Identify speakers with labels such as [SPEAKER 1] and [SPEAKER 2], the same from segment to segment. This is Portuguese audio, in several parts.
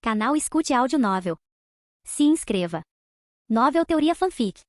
[SPEAKER 1] Canal Escute Áudio Novel. Se inscreva. Novel Teoria Fanfic.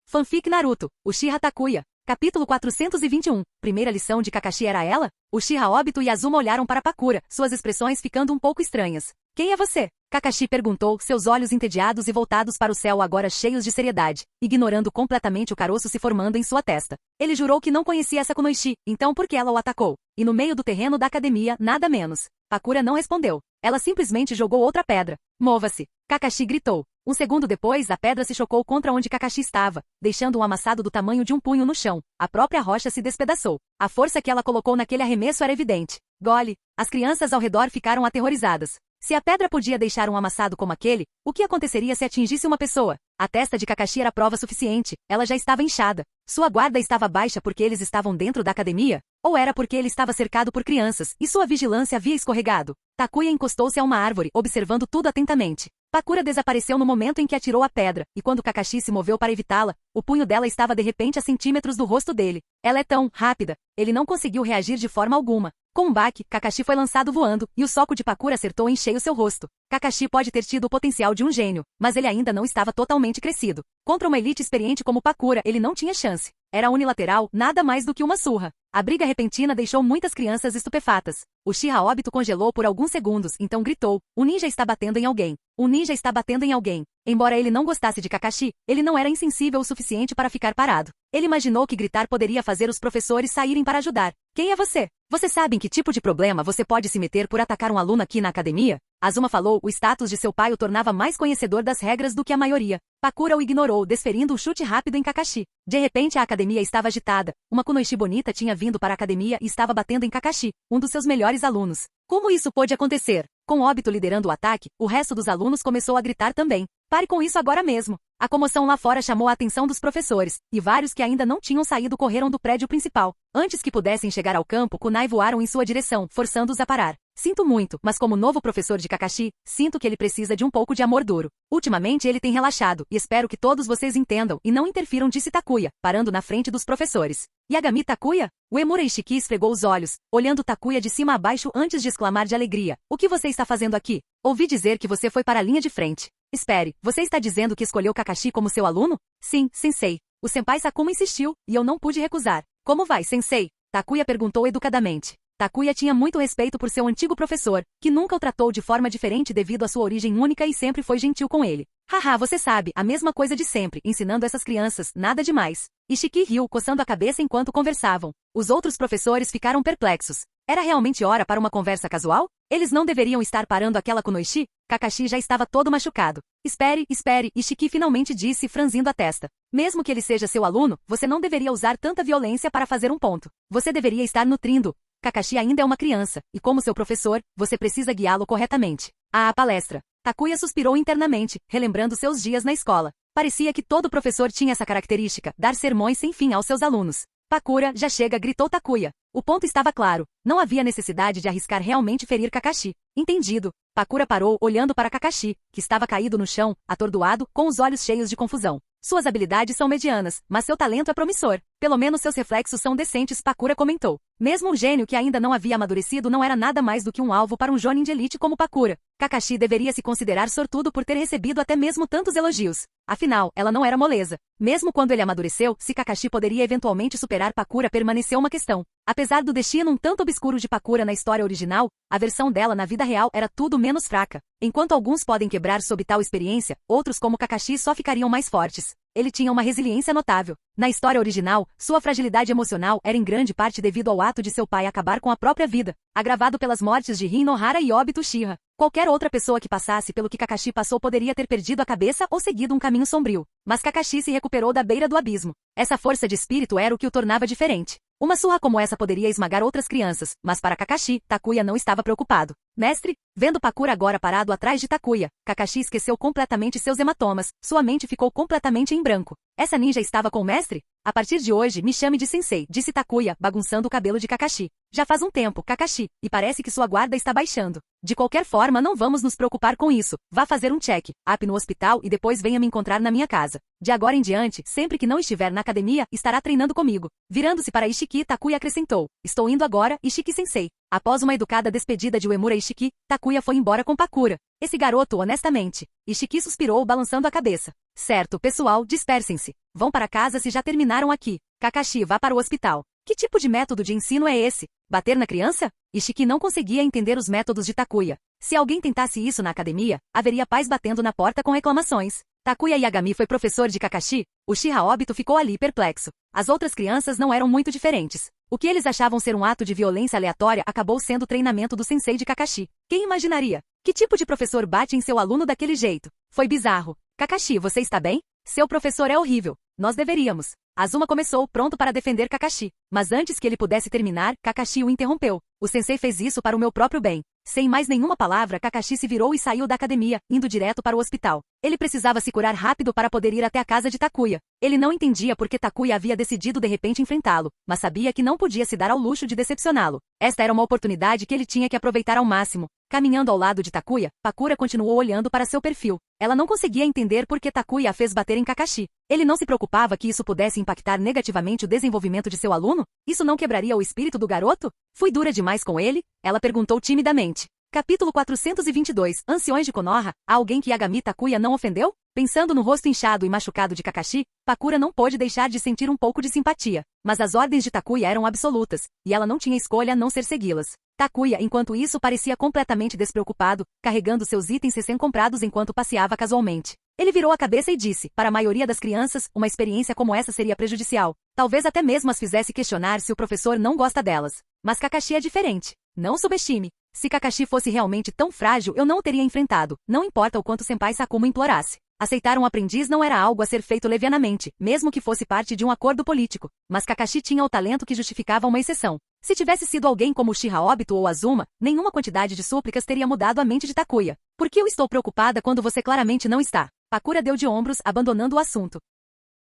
[SPEAKER 2] Fanfic Naruto, Uchiha Takuya. Capítulo 421. Primeira lição de Kakashi era ela? Uchiha Obito e Azuma olharam para Pakura, suas expressões ficando um pouco estranhas. Quem é você? Kakashi perguntou, seus olhos entediados e voltados para o céu agora cheios de seriedade, ignorando completamente o caroço se formando em sua testa. Ele jurou que não conhecia essa Kunoichi, então por que ela o atacou? E no meio do terreno da academia, nada menos. Pakura não respondeu. Ela simplesmente jogou outra pedra. Mova-se! Kakashi gritou. Um segundo depois, a pedra se chocou contra onde Kakashi estava, deixando um amassado do tamanho de um punho no chão. A própria rocha se despedaçou. A força que ela colocou naquele arremesso era evidente. Gole! As crianças ao redor ficaram aterrorizadas. Se a pedra podia deixar um amassado como aquele, o que aconteceria se atingisse uma pessoa? A testa de Kakashi era prova suficiente. Ela já estava inchada. Sua guarda estava baixa porque eles estavam dentro da academia? Ou era porque ele estava cercado por crianças, e sua vigilância havia escorregado? Takuya encostou-se a uma árvore, observando tudo atentamente. Pakura desapareceu no momento em que atirou a pedra, e quando Kakashi se moveu para evitá-la, o punho dela estava de repente a centímetros do rosto dele. Ela é tão rápida. Ele não conseguiu reagir de forma alguma. Com um baque, Kakashi foi lançado voando, e o soco de Pakura acertou em cheio seu rosto. Kakashi pode ter tido o potencial de um gênio, mas ele ainda não estava totalmente crescido. Contra uma elite experiente como Pakura, ele não tinha chance. Era unilateral, nada mais do que uma surra. A briga repentina deixou muitas crianças estupefatas. Uchiha Obito congelou por alguns segundos, então gritou, o ninja está batendo em alguém. O ninja está batendo em alguém. Embora ele não gostasse de Kakashi, ele não era insensível o suficiente para ficar parado. Ele imaginou que gritar poderia fazer os professores saírem para ajudar. Quem é você? Você sabe em que tipo de problema você pode se meter por atacar um aluno aqui na academia? Azuma falou, o status de seu pai o tornava mais conhecedor das regras do que a maioria. Pakura o ignorou, desferindo um chute rápido em Kakashi. De repente a academia estava agitada. Uma Kunoichi bonita tinha vindo para a academia e estava batendo em Kakashi, um dos seus melhores alunos. Como isso pôde acontecer? Com Obito liderando o ataque, o resto dos alunos começou a gritar também. Pare com isso agora mesmo. A comoção lá fora chamou a atenção dos professores, e vários que ainda não tinham saído correram do prédio principal. Antes que pudessem chegar ao campo, kunai voaram em sua direção, forçando-os a parar. Sinto muito, mas como novo professor de Kakashi, sinto que ele precisa de um pouco de amor duro. Ultimamente ele tem relaxado, e espero que todos vocês entendam e não interfiram, disse Takuya, parando na frente dos professores. Yagami Takuya? Uemura Ishiki esfregou os olhos, olhando Takuya de cima a baixo antes de exclamar de alegria. O que você está fazendo aqui? Ouvi dizer que você foi para a linha de frente. Espere, você está dizendo que escolheu Kakashi como seu aluno? Sim, sensei. O senpai Sakuma insistiu, e eu não pude recusar. Como vai, sensei? Takuya perguntou educadamente. Takuya tinha muito respeito por seu antigo professor, que nunca o tratou de forma diferente devido à sua origem única e sempre foi gentil com ele. Haha, você sabe, a mesma coisa de sempre, ensinando essas crianças, nada demais. Ishiki riu, coçando a cabeça enquanto conversavam. Os outros professores ficaram perplexos. Era realmente hora para uma conversa casual? Eles não deveriam estar parando aquela Kunoichi? Kakashi já estava todo machucado. Espere, Ishiki finalmente disse, franzindo a testa. Mesmo que ele seja seu aluno, você não deveria usar tanta violência para fazer um ponto. Você deveria estar nutrindo. Kakashi ainda é uma criança, e como seu professor, você precisa guiá-lo corretamente. A palestra. Takuya suspirou internamente, relembrando seus dias na escola. Parecia que todo professor tinha essa característica, dar sermões sem fim aos seus alunos. Pakura, já chega, gritou Takuya. O ponto estava claro. Não havia necessidade de arriscar realmente ferir Kakashi. Entendido. Pakura parou, olhando para Kakashi, que estava caído no chão, atordoado, com os olhos cheios de confusão. Suas habilidades são medianas, mas seu talento é promissor. Pelo menos seus reflexos são decentes, Pakura comentou. Mesmo um gênio que ainda não havia amadurecido não era nada mais do que um alvo para um jonin de elite como Pakura. Kakashi deveria se considerar sortudo por ter recebido até mesmo tantos elogios. Afinal, ela não era moleza. Mesmo quando ele amadureceu, se Kakashi poderia eventualmente superar Pakura permaneceu uma questão. Apesar do destino um tanto obscuro de Pakura na história original, a versão dela na vida real era tudo menos fraca. Enquanto alguns podem quebrar sob tal experiência, outros como Kakashi só ficariam mais fortes. Ele tinha uma resiliência notável. Na história original, sua fragilidade emocional era em grande parte devido ao ato de seu pai acabar com a própria vida, agravado pelas mortes de Rin Nohara e Obito Uchiha. Qualquer outra pessoa que passasse pelo que Kakashi passou poderia ter perdido a cabeça ou seguido um caminho sombrio. Mas Kakashi se recuperou da beira do abismo. Essa força de espírito era o que o tornava diferente. Uma surra como essa poderia esmagar outras crianças, mas para Kakashi, Takuya não estava preocupado. Mestre? Vendo Pakura agora parado atrás de Takuya, Kakashi esqueceu completamente seus hematomas, sua mente ficou completamente em branco. Essa ninja estava com o mestre? A partir de hoje, me chame de sensei, disse Takuya, bagunçando o cabelo de Kakashi. Já faz um tempo, Kakashi, e parece que sua guarda está baixando. De qualquer forma, não vamos nos preocupar com isso. Vá fazer um check-up no hospital e depois venha me encontrar na minha casa. De agora em diante, sempre que não estiver na academia, estará treinando comigo. Virando-se para Ishiki, Takuya acrescentou. Estou indo agora, Ishiki-sensei. Após uma educada despedida de Uemura Ishiki, Takuya foi embora com Pakura. Esse garoto, honestamente. Ishiki suspirou, balançando a cabeça. Certo, pessoal, dispersem-se. Vão para casa se já terminaram aqui. Kakashi, vá para o hospital. Que tipo de método de ensino é esse? Bater na criança? Ishiki não conseguia entender os métodos de Takuya. Se alguém tentasse isso na academia, haveria pais batendo na porta com reclamações. Takuya Yagami foi professor de Kakashi. Uchiha Obito ficou ali perplexo. As outras crianças não eram muito diferentes. O que eles achavam ser um ato de violência aleatória acabou sendo o treinamento do sensei de Kakashi. Quem imaginaria? Que tipo de professor bate em seu aluno daquele jeito? Foi bizarro. Kakashi, você está bem? Seu professor é horrível. Nós deveríamos. Azuma começou, pronto para defender Kakashi. Mas antes que ele pudesse terminar, Kakashi o interrompeu. O sensei fez isso para o meu próprio bem. Sem mais nenhuma palavra, Kakashi se virou e saiu da academia, indo direto para o hospital. Ele precisava se curar rápido para poder ir até a casa de Takuya. Ele não entendia por que Takuya havia decidido de repente enfrentá-lo, mas sabia que não podia se dar ao luxo de decepcioná-lo. Esta era uma oportunidade que ele tinha que aproveitar ao máximo. Caminhando ao lado de Takuya, Pakura continuou olhando para seu perfil. Ela não conseguia entender por que Takuya a fez bater em Kakashi. Ele não se preocupava que isso pudesse impactar negativamente o desenvolvimento de seu aluno? Isso não quebraria o espírito do garoto? Fui dura demais com ele? Ela perguntou timidamente. Capítulo 422. Anciões de Konoha. Há alguém que Yagami Takuya não ofendeu? Pensando no rosto inchado e machucado de Kakashi, Pakura não pôde deixar de sentir um pouco de simpatia. Mas as ordens de Takuya eram absolutas, e ela não tinha escolha a não ser segui-las. Takuya, enquanto isso, parecia completamente despreocupado, carregando seus itens recém-comprados enquanto passeava casualmente. Ele virou a cabeça e disse, para a maioria das crianças, uma experiência como essa seria prejudicial. Talvez até mesmo as fizesse questionar se o professor não gosta delas. Mas Kakashi é diferente. Não subestime. Se Kakashi fosse realmente tão frágil, eu não o teria enfrentado, não importa o quanto Senpai Sakuma implorasse. Aceitar um aprendiz não era algo a ser feito levianamente, mesmo que fosse parte de um acordo político. Mas Kakashi tinha o talento que justificava uma exceção. Se tivesse sido alguém como Uchiha Obito ou Azuma, nenhuma quantidade de súplicas teria mudado a mente de Takuya. Por que eu estou preocupada quando você claramente não está? Pakura deu de ombros, abandonando o assunto.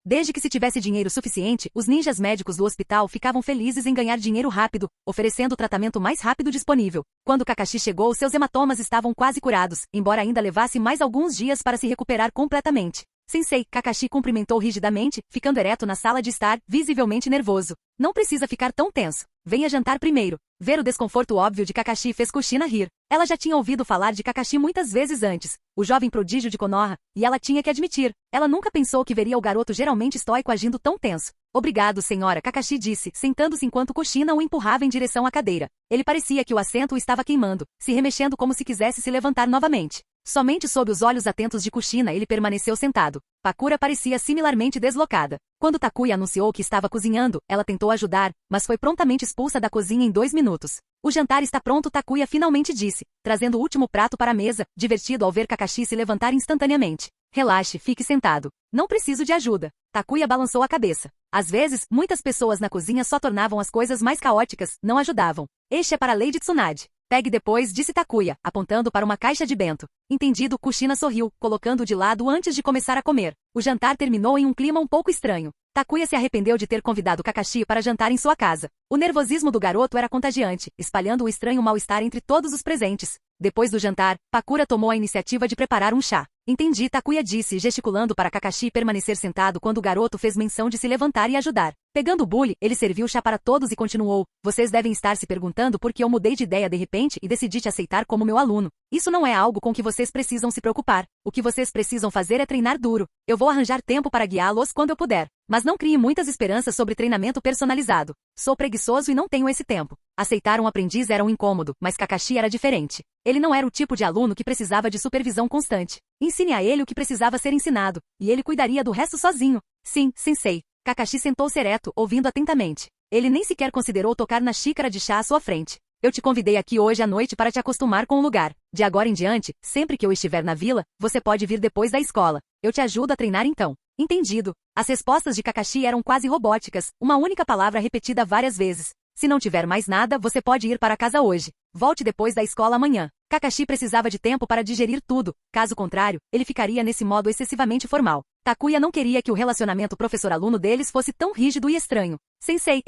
[SPEAKER 2] Desde que se tivesse dinheiro suficiente, os ninjas médicos do hospital ficavam felizes em ganhar dinheiro rápido, oferecendo o tratamento mais rápido disponível. Quando Kakashi chegou, seus hematomas estavam quase curados, embora ainda levasse mais alguns dias para se recuperar completamente. Sensei, Kakashi cumprimentou rigidamente, ficando ereto na sala de estar, visivelmente nervoso. Não precisa ficar tão tenso. Venha jantar primeiro. Ver o desconforto óbvio de Kakashi fez Kushina rir. Ela já tinha ouvido falar de Kakashi muitas vezes antes, o jovem prodígio de Konoha, e ela tinha que admitir. Ela nunca pensou que veria o garoto geralmente estoico agindo tão tenso. Obrigado, senhora, Kakashi disse, sentando-se enquanto Kushina o empurrava em direção à cadeira. Ele parecia que o assento o estava queimando, se remexendo como se quisesse se levantar novamente. Somente sob os olhos atentos de Kushina ele permaneceu sentado. Pakura parecia similarmente deslocada. Quando Takuya anunciou que estava cozinhando, ela tentou ajudar, mas foi prontamente expulsa da cozinha em 2 minutos. O jantar está pronto, Takuya finalmente disse, trazendo o último prato para a mesa, divertido ao ver Kakashi se levantar instantaneamente. Relaxe, fique sentado. Não preciso de ajuda. Takuya balançou a cabeça. Às vezes, muitas pessoas na cozinha só tornavam as coisas mais caóticas, não ajudavam. Este é para a Lady Tsunade. Pegue depois, disse Takuya, apontando para uma caixa de bento. Entendido, Kushina sorriu, colocando-o de lado antes de começar a comer. O jantar terminou em um clima um pouco estranho. Takuya se arrependeu de ter convidado Kakashi para jantar em sua casa. O nervosismo do garoto era contagiante, espalhando um estranho mal-estar entre todos os presentes. Depois do jantar, Pakura tomou a iniciativa de preparar um chá. Entendi, Takuya disse, gesticulando para Kakashi permanecer sentado quando o garoto fez menção de se levantar e ajudar. Pegando o bule, ele serviu chá para todos e continuou. Vocês devem estar se perguntando por que eu mudei de ideia de repente e decidi te aceitar como meu aluno. Isso não é algo com que vocês precisam se preocupar. O que vocês precisam fazer é treinar duro. Eu vou arranjar tempo para guiá-los quando eu puder. Mas não crie muitas esperanças sobre treinamento personalizado. Sou preguiçoso e não tenho esse tempo. Aceitar um aprendiz era um incômodo, mas Kakashi era diferente. Ele não era o tipo de aluno que precisava de supervisão constante. Ensine a ele o que precisava ser ensinado, e ele cuidaria do resto sozinho. Sim, sensei. Kakashi sentou-se ereto, ouvindo atentamente. Ele nem sequer considerou tocar na xícara de chá à sua frente. Eu te convidei aqui hoje à noite para te acostumar com o lugar. De agora em diante, sempre que eu estiver na vila, você pode vir depois da escola. Eu te ajudo a treinar então. Entendido. As respostas de Kakashi eram quase robóticas, uma única palavra repetida várias vezes. Se não tiver mais nada, você pode ir para casa hoje. Volte depois da escola amanhã. Kakashi precisava de tempo para digerir tudo, caso contrário, ele ficaria nesse modo excessivamente formal. Takuya não queria que o relacionamento professor-aluno deles fosse tão rígido e estranho. Sensei,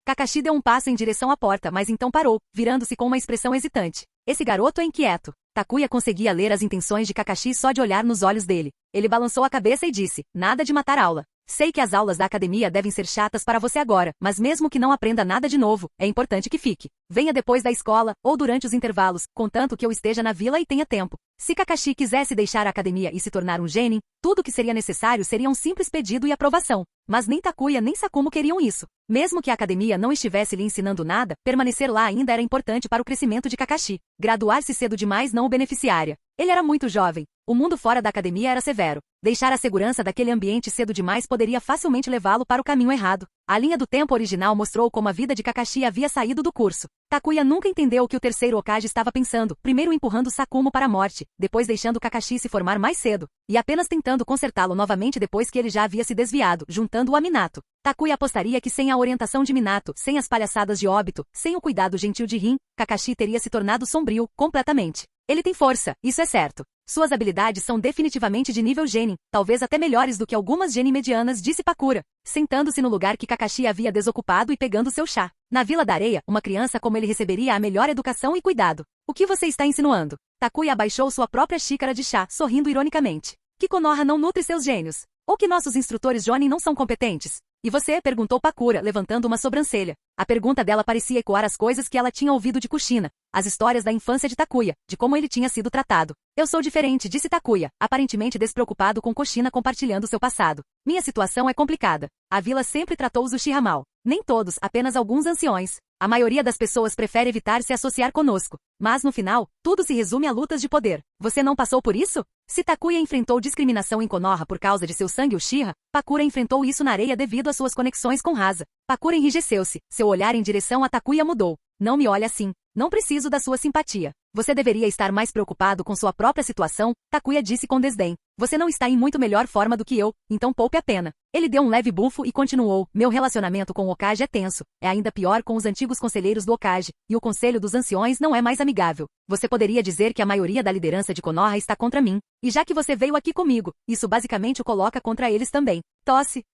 [SPEAKER 2] Kakashi deu um passo em direção à porta, mas então parou, virando-se com uma expressão hesitante. Esse garoto é inquieto. Takuya conseguia ler as intenções de Kakashi só de olhar nos olhos dele. Ele balançou a cabeça e disse, nada de matar aula. Sei que as aulas da academia devem ser chatas para você agora, mas mesmo que não aprenda nada de novo, é importante que fique. Venha depois da escola, ou durante os intervalos, contanto que eu esteja na vila e tenha tempo. Se Kakashi quisesse deixar a academia e se tornar um genin, tudo o que seria necessário seria um simples pedido e aprovação. Mas nem Takuya nem Sakumo queriam isso. Mesmo que a academia não estivesse lhe ensinando nada, permanecer lá ainda era importante para o crescimento de Kakashi. Graduar-se cedo demais não o beneficiaria. Ele era muito jovem. O mundo fora da academia era severo. Deixar a segurança daquele ambiente cedo demais poderia facilmente levá-lo para o caminho errado. A linha do tempo original mostrou como a vida de Kakashi havia saído do curso. Takuya nunca entendeu o que o terceiro Hokage estava pensando, primeiro empurrando Sakumo para a morte, depois deixando Kakashi se formar mais cedo, e apenas tentando consertá-lo novamente depois que ele já havia se desviado, juntando-o a Minato. Takuya apostaria que sem a orientação de Minato, sem as palhaçadas de Obito, sem o cuidado gentil de Rin, Kakashi teria se tornado sombrio, completamente. Ele tem força, isso é certo. Suas habilidades são definitivamente de nível genin, talvez até melhores do que algumas genin medianas, disse Pakura, sentando-se no lugar que Kakashi havia desocupado e pegando seu chá. Na Vila da Areia, uma criança como ele receberia a melhor educação e cuidado. O que você está insinuando? Takuya abaixou sua própria xícara de chá, sorrindo ironicamente. Que Konoha não nutre seus gênios? Ou que nossos instrutores jonin não são competentes? E você? Perguntou Pakura, levantando uma sobrancelha. A pergunta dela parecia ecoar as coisas que ela tinha ouvido de Kushina, as histórias da infância de Takuya, de como ele tinha sido tratado. Eu sou diferente, disse Takuya, aparentemente despreocupado com Kushina compartilhando seu passado. Minha situação é complicada. A vila sempre tratou os Uchiha mal. Nem todos, apenas alguns anciões. A maioria das pessoas prefere evitar se associar conosco. Mas no final, tudo se resume a lutas de poder. Você não passou por isso? Se Takuya enfrentou discriminação em Konoha por causa de seu sangue Uchiha, Pakura enfrentou isso na areia devido às suas conexões com Rasa. Pakura enrijeceu-se, seu olhar em direção a Takuya mudou. Não me olhe assim. Não preciso da sua simpatia. Você deveria estar mais preocupado com sua própria situação, Takuya disse com desdém. Você não está em muito melhor forma do que eu, então poupe a pena. Ele deu um leve bufo e continuou. Meu relacionamento com o Hokage é tenso. É ainda pior com os antigos conselheiros do Hokage, e o conselho dos anciões não é mais amigável. Você poderia dizer que a maioria da liderança de Konoha está contra mim. E já que você veio aqui comigo, isso basicamente o coloca contra eles também. Tosse.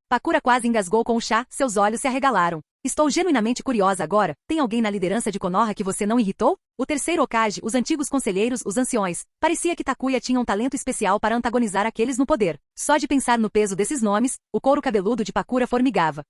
[SPEAKER 2] Pakura quase engasgou com o chá, seus olhos se arregalaram. Estou genuinamente curiosa agora. Tem alguém na liderança de Konoha que você não irritou? O terceiro Hokage, os antigos conselheiros, os anciões. Parecia que Takuya tinha um talento especial para antagonizar aqueles no poder. Só de pensar no peso desses nomes, o couro cabeludo de Pakura formigava.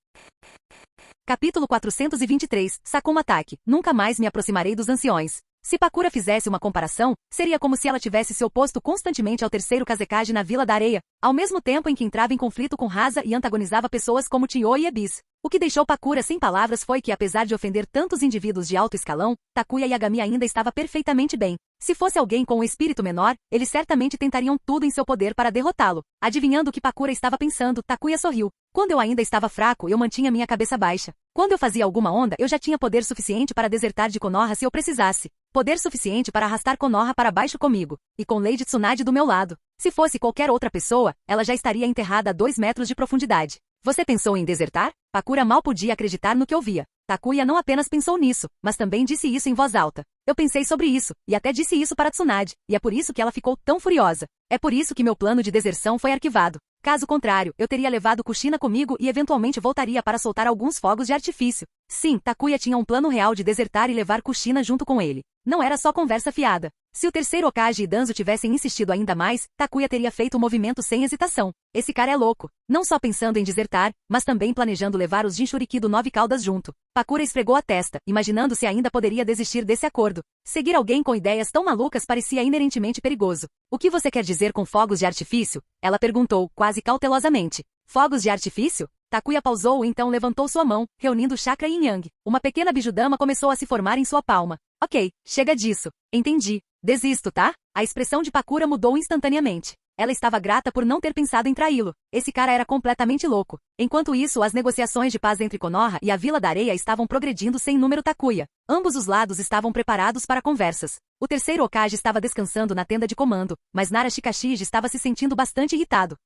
[SPEAKER 2] Capítulo 423, Sakuma Ataque. Nunca mais me aproximarei dos anciões. Se Pakura fizesse uma comparação, seria como se ela tivesse se oposto constantemente ao terceiro Kazekage na Vila da Areia, ao mesmo tempo em que entrava em conflito com Rasa e antagonizava pessoas como Chiyo e Ebis. O que deixou Pakura sem palavras foi que, apesar de ofender tantos indivíduos de alto escalão, Takuya Yagami ainda estava perfeitamente bem. Se fosse alguém com um espírito menor, eles certamente tentariam tudo em seu poder para derrotá-lo. Adivinhando o que Pakura estava pensando, Takuya sorriu. Quando eu ainda estava fraco, eu mantinha minha cabeça baixa. Quando eu fazia alguma onda, eu já tinha poder suficiente para desertar de Konoha se eu precisasse. Poder suficiente para arrastar Konoha para baixo comigo. E com Lady Tsunade do meu lado. Se fosse qualquer outra pessoa, ela já estaria enterrada a 2 metros de profundidade. Você pensou em desertar? Pakura mal podia acreditar no que ouvia. Takuya não apenas pensou nisso, mas também disse isso em voz alta. Eu pensei sobre isso, e até disse isso para Tsunade, e é por isso que ela ficou tão furiosa. É por isso que meu plano de deserção foi arquivado. Caso contrário, eu teria levado Kushina comigo e eventualmente voltaria para soltar alguns fogos de artifício. Sim, Takuya tinha um plano real de desertar e levar Kushina junto com ele. Não era só conversa fiada. Se o terceiro Hokage e Danzo tivessem insistido ainda mais, Takuya teria feito o movimento sem hesitação. Esse cara é louco. Não só pensando em desertar, mas também planejando levar os Jinchuriki do 9 Caudas junto. Pakura esfregou a testa, imaginando se ainda poderia desistir desse acordo. Seguir alguém com ideias tão malucas parecia inerentemente perigoso. O que você quer dizer com fogos de artifício? Ela perguntou, quase cautelosamente. Fogos de artifício? Takuya pausou e então levantou sua mão, reunindo chakra e yin-yang. Uma pequena bijudama começou a se formar em sua palma. Ok, chega disso. Entendi. Desisto, tá? A expressão de Pakura mudou instantaneamente. Ela estava grata por não ter pensado em traí-lo. Esse cara era completamente louco. Enquanto isso, as negociações de paz entre Konoha e a Vila da Areia estavam progredindo sem número Takuya. Ambos os lados estavam preparados para conversas. O terceiro Hokage estava descansando na tenda de comando, mas Nara Shikashige estava se sentindo bastante irritado.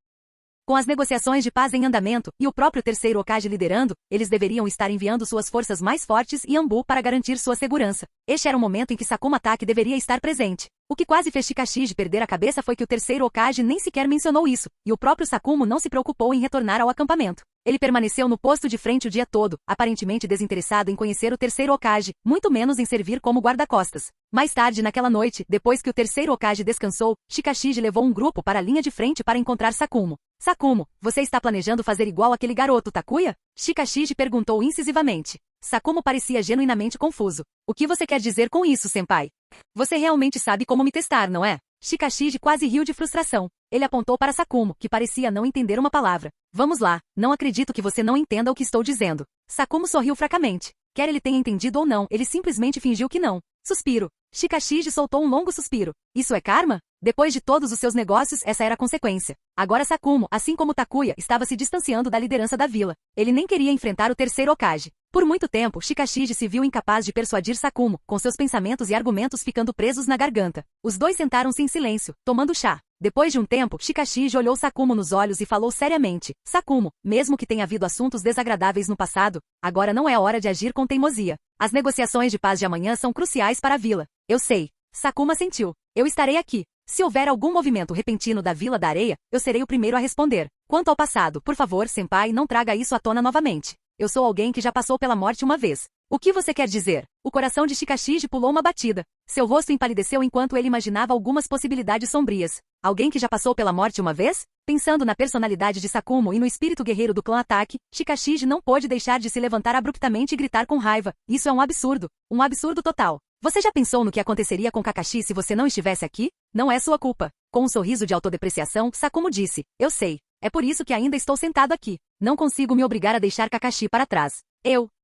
[SPEAKER 2] Com as negociações de paz em andamento, e o próprio terceiro Hokage liderando, eles deveriam estar enviando suas forças mais fortes e Anbu para garantir sua segurança. Este era o momento em que Sakuma Taki deveria estar presente. O que quase fez Shikashige perder a cabeça foi que o terceiro Hokage nem sequer mencionou isso, e o próprio Sakumo não se preocupou em retornar ao acampamento. Ele permaneceu no posto de frente o dia todo, aparentemente desinteressado em conhecer o terceiro Hokage, muito menos em servir como guarda-costas. Mais tarde naquela noite, depois que o terceiro Hokage descansou, Shikashige levou um grupo para a linha de frente para encontrar Sakumo. Sakumo, você está planejando fazer igual aquele garoto Takuya? Shikashige perguntou incisivamente. Sakumo parecia genuinamente confuso. O que você quer dizer com isso, senpai? Você realmente sabe como me testar, não é? Shikashige quase riu de frustração. Ele apontou para Sakumo, que parecia não entender uma palavra. Vamos lá, não acredito que você não entenda o que estou dizendo. Sakumo sorriu fracamente. Quer ele tenha entendido ou não, ele simplesmente fingiu que não. Suspiro. Shikashige soltou um longo suspiro. Isso é karma? Depois de todos os seus negócios, essa era a consequência. Agora Sakumo, assim como Takuya, estava se distanciando da liderança da vila. Ele nem queria enfrentar o terceiro Hokage. Por muito tempo, Shikashige se viu incapaz de persuadir Sakumo, com seus pensamentos e argumentos ficando presos na garganta. Os dois sentaram-se em silêncio, tomando chá. Depois de um tempo, Shikashige olhou Sakumo nos olhos e falou seriamente. Sakumo, mesmo que tenha havido assuntos desagradáveis no passado, agora não é hora de agir com teimosia. As negociações de paz de amanhã são cruciais para a vila. Eu sei. Sakumo assentiu. Eu estarei aqui. Se houver algum movimento repentino da Vila da Areia, eu serei o primeiro a responder. Quanto ao passado, por favor, senpai, não traga isso à tona novamente. Eu sou alguém que já passou pela morte uma vez. O que você quer dizer? O coração de Shikashige pulou uma batida. Seu rosto empalideceu enquanto ele imaginava algumas possibilidades sombrias. Alguém que já passou pela morte uma vez? Pensando na personalidade de Sakumo e no espírito guerreiro do clã Ataque, Shikashige não pôde deixar de se levantar abruptamente e gritar com raiva. Isso é um absurdo. Um absurdo total. Você já pensou no que aconteceria com Kakashi se você não estivesse aqui? Não é sua culpa. Com um sorriso de autodepreciação, Sakumo disse. Eu sei. É por isso que ainda estou sentado aqui. Não consigo me obrigar a deixar Kakashi para trás.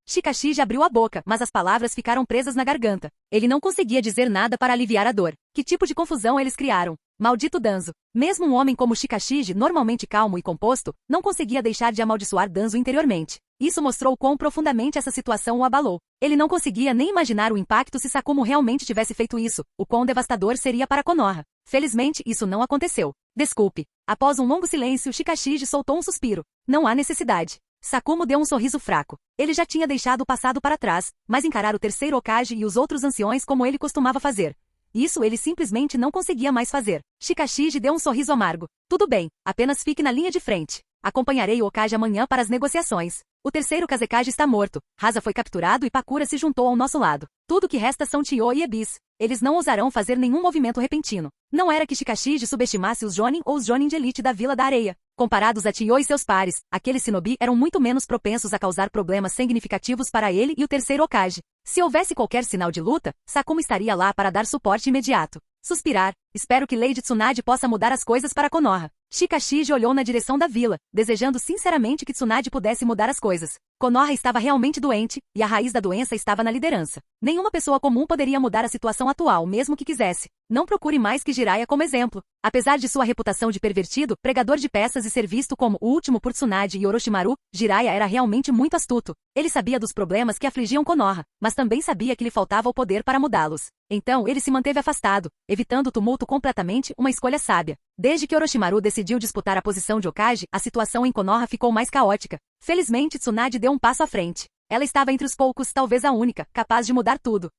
[SPEAKER 2] Shikashige abriu a boca, mas as palavras ficaram presas na garganta. Ele não conseguia dizer nada para aliviar a dor. Que tipo de confusão eles criaram? Maldito Danzo. Mesmo um homem como Shikashige, normalmente calmo e composto, não conseguia deixar de amaldiçoar Danzo interiormente. Isso mostrou quão profundamente essa situação o abalou. Ele não conseguia nem imaginar o impacto se Sakumo realmente tivesse feito isso, o quão devastador seria para Konoha. Felizmente, isso não aconteceu. Desculpe. Após um longo silêncio, Shikashige soltou um suspiro. Não há necessidade. Sakumo deu um sorriso fraco. Ele já tinha deixado o passado para trás, mas encarar o terceiro Hokage e os outros anciões como ele costumava fazer. Isso ele simplesmente não conseguia mais fazer. Shikashige deu um sorriso amargo. Tudo bem, apenas fique na linha de frente. Acompanharei o Hokage amanhã para as negociações. O terceiro Kazekage está morto. Hasa foi capturado e Pakura se juntou ao nosso lado. Tudo que resta são Tio e Ebis. Eles não ousarão fazer nenhum movimento repentino. Não era que Shikashige subestimasse os Jonin ou os Jonin de elite da Vila da Areia. Comparados a Tio e seus pares, aqueles shinobi eram muito menos propensos a causar problemas significativos para ele e o terceiro Hokage. Se houvesse qualquer sinal de luta, Sakumo estaria lá para dar suporte imediato. Suspirar. Espero que Lady Tsunade possa mudar as coisas para Konoha. Shikashige olhou na direção da vila, desejando sinceramente que Tsunade pudesse mudar as coisas. Konoha estava realmente doente, e a raiz da doença estava na liderança. Nenhuma pessoa comum poderia mudar a situação atual, mesmo que quisesse. Não procure mais que Jiraiya como exemplo. Apesar de sua reputação de pervertido, pregador de peças e ser visto como o último por Tsunade e Orochimaru, Jiraiya era realmente muito astuto. Ele sabia dos problemas que afligiam Konoha, mas também sabia que lhe faltava o poder para mudá-los. Então ele se manteve afastado, evitando o tumulto completamente, uma escolha sábia. Desde que Orochimaru decidiu disputar a posição de Hokage, a situação em Konoha ficou mais caótica. Felizmente Tsunade deu um passo à frente. Ela estava entre os poucos, talvez a única, capaz de mudar tudo.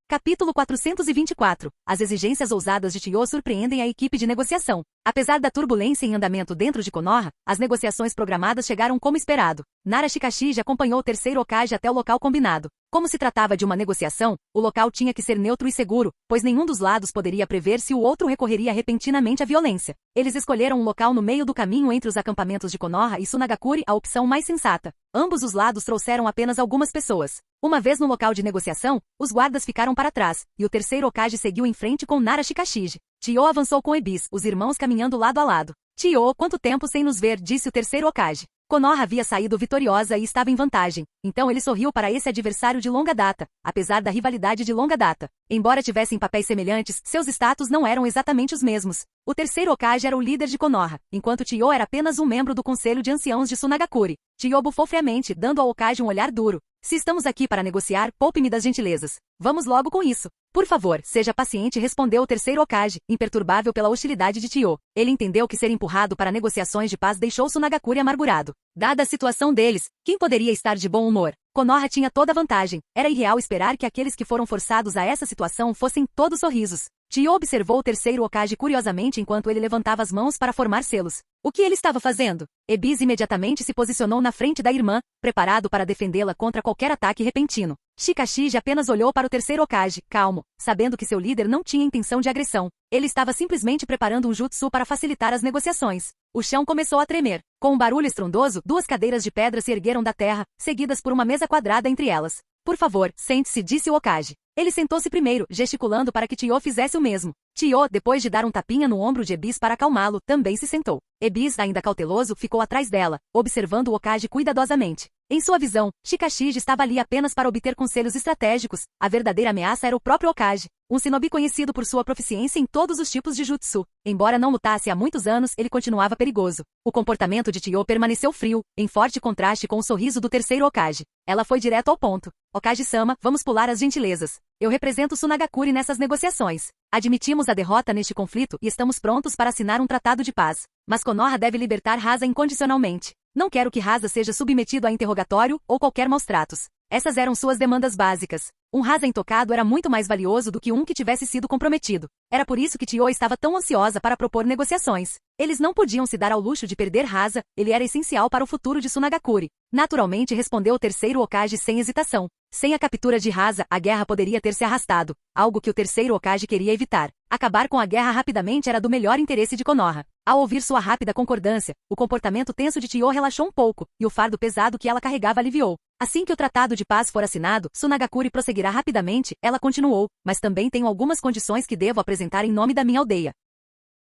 [SPEAKER 2] Capítulo 424. As exigências ousadas de Tio surpreendem a equipe de negociação. Apesar da turbulência em andamento dentro de Konoha, as negociações programadas chegaram como esperado. Nara Shikashige acompanhou o terceiro Hokage até o local combinado. Como se tratava de uma negociação, o local tinha que ser neutro e seguro, pois nenhum dos lados poderia prever se o outro recorreria repentinamente à violência. Eles escolheram um local no meio do caminho entre os acampamentos de Konoha e Sunagakure, a opção mais sensata. Ambos os lados trouxeram apenas algumas pessoas. Uma vez no local de negociação, os guardas ficaram para trás, e o terceiro Hokage seguiu em frente com Nara Shikashige. Tio avançou com Ebis, os irmãos caminhando lado a lado. Tio, quanto tempo sem nos ver, disse o terceiro Hokage. Konoha havia saído vitoriosa e estava em vantagem, então ele sorriu para esse adversário de longa data, apesar da rivalidade de longa data. Embora tivessem papéis semelhantes, seus status não eram exatamente os mesmos. O terceiro Hokage era o líder de Konoha, enquanto Tio era apenas um membro do conselho de anciãos de Sunagakure. Tio bufou friamente, dando ao Hokage um olhar duro. Se estamos aqui para negociar, poupe-me das gentilezas. Vamos logo com isso. Por favor, seja paciente, respondeu o terceiro Hokage, imperturbável pela hostilidade de Chiyo. Ele entendeu que ser empurrado para negociações de paz deixou Tsunagakure amargurado. Dada a situação deles, quem poderia estar de bom humor? Konoha tinha toda a vantagem. Era irreal esperar que aqueles que foram forçados a essa situação fossem todos sorrisos. Chiyo observou o terceiro Hokage curiosamente enquanto ele levantava as mãos para formar selos. O que ele estava fazendo? Ebis imediatamente se posicionou na frente da irmã, preparado para defendê-la contra qualquer ataque repentino. Shikashige apenas olhou para o terceiro Hokage, calmo, sabendo que seu líder não tinha intenção de agressão. Ele estava simplesmente preparando um jutsu para facilitar as negociações. O chão começou a tremer. Com um barulho estrondoso, 2 cadeiras de pedra se ergueram da terra, seguidas por uma mesa quadrada entre elas. Por favor, sente-se, disse o Hokage. Ele sentou-se primeiro, gesticulando para que Chiyo fizesse o mesmo. Chiyo, depois de dar um tapinha no ombro de Ebis para acalmá-lo, também se sentou. Ebis, ainda cauteloso, ficou atrás dela, observando o Hokage cuidadosamente. Em sua visão, Shikashige estava ali apenas para obter conselhos estratégicos. A verdadeira ameaça era o próprio Hokage, um shinobi conhecido por sua proficiência em todos os tipos de jutsu. Embora não lutasse há muitos anos, ele continuava perigoso. O comportamento de Chiyo permaneceu frio, em forte contraste com o sorriso do terceiro Hokage. Ela foi direto ao ponto. Hokage-sama, vamos pular as gentilezas. Eu represento Tsunagakure nessas negociações. Admitimos a derrota neste conflito e estamos prontos para assinar um tratado de paz. Mas Konoha deve libertar Hasa incondicionalmente. Não quero que Hasa seja submetido a interrogatório ou qualquer maus-tratos. Essas eram suas demandas básicas. Um Hasa intocado era muito mais valioso do que um que tivesse sido comprometido. Era por isso que Chiyo estava tão ansiosa para propor negociações. Eles não podiam se dar ao luxo de perder Hasa, ele era essencial para o futuro de Tsunagakure. Naturalmente respondeu o terceiro Hokage sem hesitação. Sem a captura de Hasa, a guerra poderia ter se arrastado, algo que o terceiro Hokage queria evitar. Acabar com a guerra rapidamente era do melhor interesse de Konoha. Ao ouvir sua rápida concordância, o comportamento tenso de Chiyo relaxou um pouco, e o fardo pesado que ela carregava aliviou. Assim que o tratado de paz for assinado, Tsunagakure prosseguirá rapidamente, ela continuou, mas também tenho algumas condições que devo apresentar em nome da minha aldeia.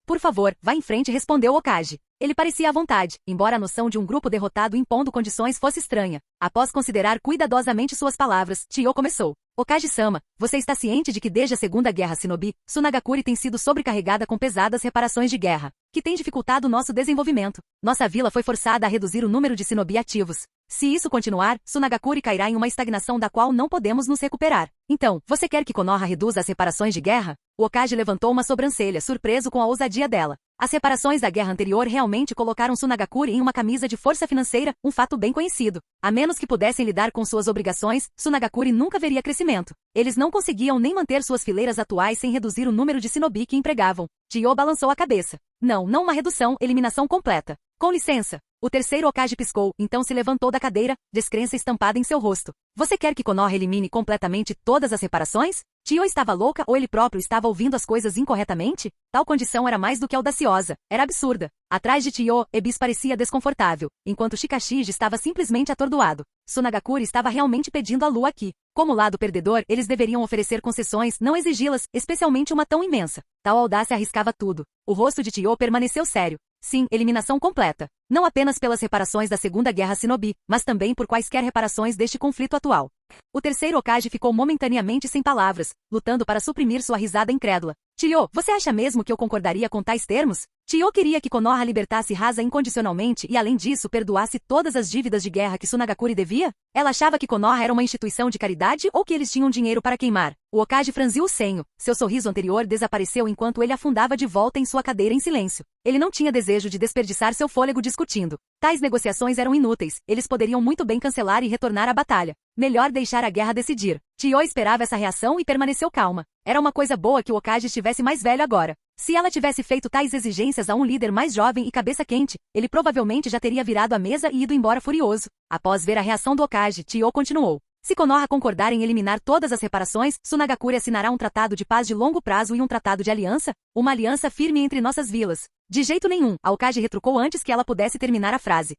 [SPEAKER 2] Por favor, vá em frente, respondeu Hokage. Ele parecia à vontade, embora a noção de um grupo derrotado impondo condições fosse estranha. Após considerar cuidadosamente suas palavras, Chiyo começou. Hokage-sama, você está ciente de que desde a Segunda Guerra Shinobi, Tsunagakure tem sido sobrecarregada com pesadas reparações de guerra, que tem dificultado nosso desenvolvimento. Nossa vila foi forçada a reduzir o número de shinobi ativos. Se isso continuar, Tsunagakure cairá em uma estagnação da qual não podemos nos recuperar. Então, você quer que Konoha reduza as reparações de guerra? O Hokage levantou uma sobrancelha, surpreso com a ousadia dela. As reparações da guerra anterior realmente colocaram Tsunagakure em uma camisa de força financeira, um fato bem conhecido. A menos que pudessem lidar com suas obrigações, Tsunagakure nunca veria crescimento. Eles não conseguiam nem manter suas fileiras atuais sem reduzir o número de shinobi que empregavam. Chiyo balançou a cabeça. Não uma redução, eliminação completa. Com licença. O terceiro Hokage piscou, então se levantou da cadeira, descrença estampada em seu rosto. Você quer que Konoha elimine completamente todas as reparações? Chiyo estava louca ou ele próprio estava ouvindo as coisas incorretamente? Tal condição era mais do que audaciosa. Era absurda. Atrás de Chiyo, Ebis parecia desconfortável, enquanto Shikashige estava simplesmente atordoado. Tsunagakure estava realmente pedindo a lua aqui. Como lado perdedor, eles deveriam oferecer concessões, não exigi-las, especialmente uma tão imensa. Tal audácia arriscava tudo. O rosto de Chiyo permaneceu sério. Sim, eliminação completa. Não apenas pelas reparações da Segunda Guerra Shinobi, mas também por quaisquer reparações deste conflito atual. O terceiro Hokage ficou momentaneamente sem palavras, lutando para suprimir sua risada incrédula. Chiyo, você acha mesmo que eu concordaria com tais termos? Chiyo queria que Konoha libertasse Hasa incondicionalmente e além disso perdoasse todas as dívidas de guerra que Tsunagakure devia? Ela achava que Konoha era uma instituição de caridade ou que eles tinham dinheiro para queimar? O Hokage franziu o senho. Seu sorriso anterior desapareceu enquanto ele afundava de volta em sua cadeira em silêncio. Ele não tinha desejo de desperdiçar seu fôlego discutindo. Tais negociações eram inúteis, eles poderiam muito bem cancelar e retornar à batalha. Melhor deixar a guerra decidir. Chiyo esperava essa reação e permaneceu calma. Era uma coisa boa que o Hokage estivesse mais velho agora. Se ela tivesse feito tais exigências a um líder mais jovem e cabeça quente, ele provavelmente já teria virado a mesa e ido embora furioso. Após ver a reação do Hokage, Chiyo continuou. Se Konoha concordar em eliminar todas as reparações, Tsunagakure assinará um tratado de paz de longo prazo e um tratado de aliança? Uma aliança firme entre nossas vilas. De jeito nenhum, a Hokage retrucou antes que ela pudesse terminar a frase.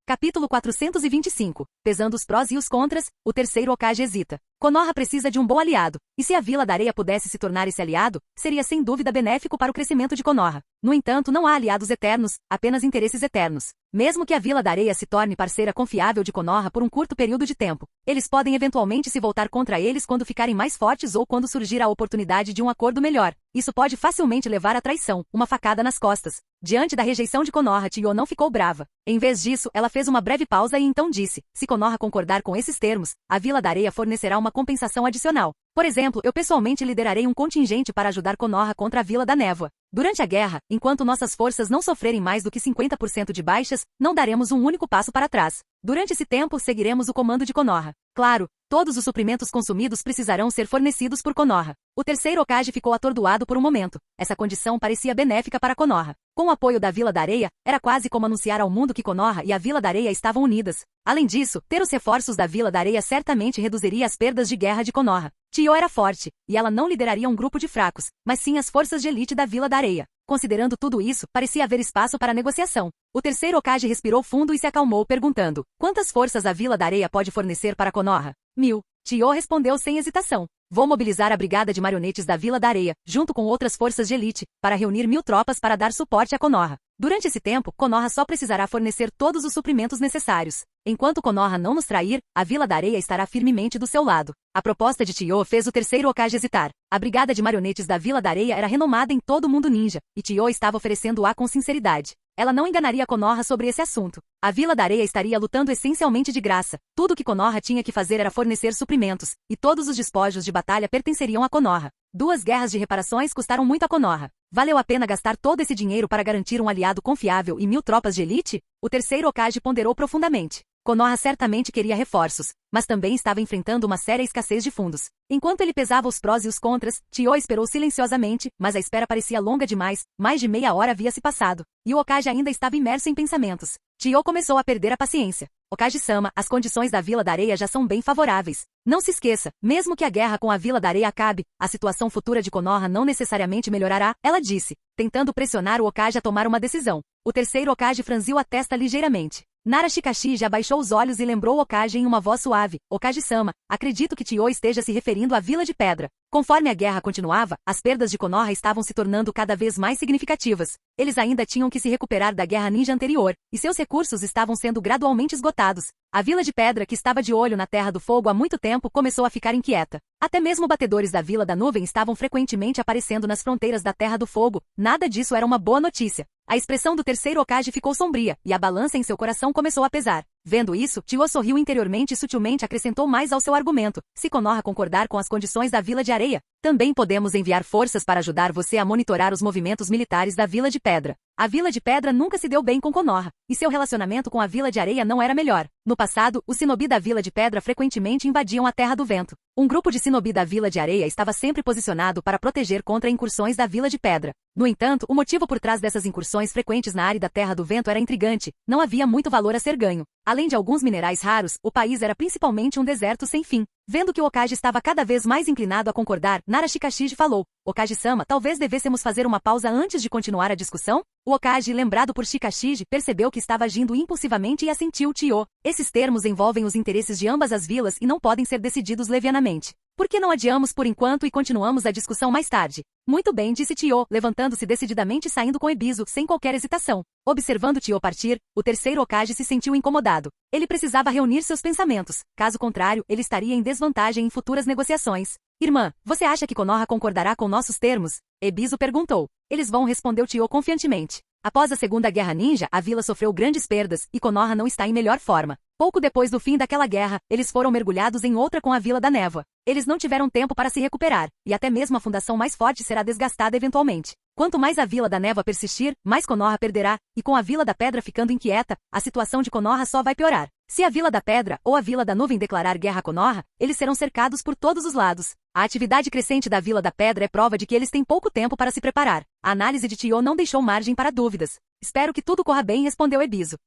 [SPEAKER 2] Capítulo 425. Pesando os prós e os contras, o terceiro Hokage hesita. Konoha precisa de um bom aliado, e se a Vila da Areia pudesse se tornar esse aliado, seria sem dúvida benéfico para o crescimento de Konoha. No entanto, não há aliados eternos, apenas interesses eternos. Mesmo que a Vila da Areia se torne parceira confiável de Konoha por um curto período de tempo, eles podem eventualmente se voltar contra eles quando ficarem mais fortes ou quando surgir a oportunidade de um acordo melhor. Isso pode facilmente levar à traição, uma facada nas costas. Diante da rejeição de Konoha, Chiyo não ficou brava. Em vez disso, ela fez uma breve pausa e então disse: se Konoha concordar com esses termos, a Vila da Areia fornecerá uma compensação adicional. Por exemplo, eu pessoalmente liderarei um contingente para ajudar Konoha contra a Vila da Névoa. Durante a guerra, enquanto nossas forças não sofrerem mais do que 50% de baixas, não daremos um único passo para trás. Durante esse tempo, seguiremos o comando de Konoha. Claro, todos os suprimentos consumidos precisarão ser fornecidos por Konoha. O terceiro Hokage ficou atordoado por um momento. Essa condição parecia benéfica para Konoha. Com o apoio da Vila da Areia, era quase como anunciar ao mundo que Konoha e a Vila da Areia estavam unidas. Além disso, ter os reforços da Vila da Areia certamente reduziria as perdas de guerra de Konoha. Chiyo era forte, e ela não lideraria um grupo de fracos, mas sim as forças de elite da Vila da Areia. Considerando tudo isso, parecia haver espaço para negociação. O terceiro Hokage respirou fundo e se acalmou perguntando: quantas forças a Vila da Areia pode fornecer para Konoha? 1000. Chiyo respondeu sem hesitação. Vou mobilizar a brigada de marionetes da Vila da Areia, junto com outras forças de elite, para reunir 1000 tropas para dar suporte a Konoha. Durante esse tempo, Konoha só precisará fornecer todos os suprimentos necessários. Enquanto Konoha não nos trair, a Vila da Areia estará firmemente do seu lado. A proposta de Chiyo fez o terceiro Hokage hesitar. A brigada de marionetes da Vila da Areia era renomada em todo o mundo ninja, e Chiyo estava oferecendo-a com sinceridade. Ela não enganaria Konoha sobre esse assunto. A Vila da Areia estaria lutando essencialmente de graça. Tudo o que Konoha tinha que fazer era fornecer suprimentos, e todos os despojos de batalha pertenceriam a Konoha. 2 guerras de reparações custaram muito a Konoha. Valeu a pena gastar todo esse dinheiro para garantir um aliado confiável e 1000 tropas de elite? O terceiro Hokage ponderou profundamente. Konoha certamente queria reforços, mas também estava enfrentando uma séria escassez de fundos. Enquanto ele pesava os prós e os contras, Chiyo esperou silenciosamente, mas a espera parecia longa demais. Mais de meia hora havia se passado, e o Hokage ainda estava imerso em pensamentos. Chiyo começou a perder a paciência. Hokage-sama, as condições da Vila da Areia já são bem favoráveis. Não se esqueça, mesmo que a guerra com a Vila da Areia acabe, a situação futura de Konoha não necessariamente melhorará, ela disse, tentando pressionar o Hokage a tomar uma decisão. O terceiro Hokage franziu a testa ligeiramente. Nara Shikashija abaixou os olhos e lembrou o Hokage em uma voz suave. Hokage-sama, acredito que Chiyo esteja se referindo à Vila de Pedra. Conforme a guerra continuava, as perdas de Konoha estavam se tornando cada vez mais significativas. Eles ainda tinham que se recuperar da guerra ninja anterior, e seus recursos estavam sendo gradualmente esgotados. A Vila de Pedra, que estava de olho na Terra do Fogo há muito tempo, começou a ficar inquieta. Até mesmo batedores da Vila da Nuvem estavam frequentemente aparecendo nas fronteiras da Terra do Fogo. Nada disso era uma boa notícia. A expressão do terceiro Hokage ficou sombria, e a balança em seu coração começou a pesar. Vendo isso, Chiyo sorriu interiormente e sutilmente acrescentou mais ao seu argumento. Se Konoha concordar com as condições da Vila de Areia, também podemos enviar forças para ajudar você a monitorar os movimentos militares da Vila de Pedra. A Vila de Pedra nunca se deu bem com Konoha, e seu relacionamento com a Vila de Areia não era melhor. No passado, os shinobi da Vila de Pedra frequentemente invadiam a Terra do Vento. Um grupo de shinobi da Vila de Areia estava sempre posicionado para proteger contra incursões da Vila de Pedra. No entanto, o motivo por trás dessas incursões frequentes na área da Terra do Vento era intrigante. Não havia muito valor a ser ganho. Além de alguns minerais raros, o país era principalmente um deserto sem fim. Vendo que o Hokage estava cada vez mais inclinado a concordar, Nara Shikashiji falou: Hokage-sama, talvez devêssemos fazer uma pausa antes de continuar a discussão? O Hokage, lembrado por Shikashiji, percebeu que estava agindo impulsivamente e assentiu Chiyo. Esses termos envolvem os interesses de ambas as vilas e não podem ser decididos levianamente. Por que não adiamos por enquanto e continuamos a discussão mais tarde? Muito bem, disse Chiyo, levantando-se decididamente e saindo com Ebisu, sem qualquer hesitação. Observando Chiyo partir, o terceiro Hokage se sentiu incomodado. Ele precisava reunir seus pensamentos. Caso contrário, ele estaria em desvantagem em futuras negociações. Irmã, você acha que Konoha concordará com nossos termos? Ebisu perguntou. Eles vão, respondeu Chiyo confiantemente. Após a Segunda Guerra Ninja, a vila sofreu grandes perdas, e Konoha não está em melhor forma. Pouco depois do fim daquela guerra, eles foram mergulhados em outra com a Vila da Névoa. Eles não tiveram tempo para se recuperar, e até mesmo a fundação mais forte será desgastada eventualmente. Quanto mais a Vila da Névoa persistir, mais Konoha perderá, e com a Vila da Pedra ficando inquieta, a situação de Konoha só vai piorar. Se a Vila da Pedra ou a Vila da Nuvem declarar guerra a Konoha, eles serão cercados por todos os lados. A atividade crescente da Vila da Pedra é prova de que eles têm pouco tempo para se preparar. A análise de Chiyo não deixou margem para dúvidas. Espero que tudo corra bem, respondeu Ebisu.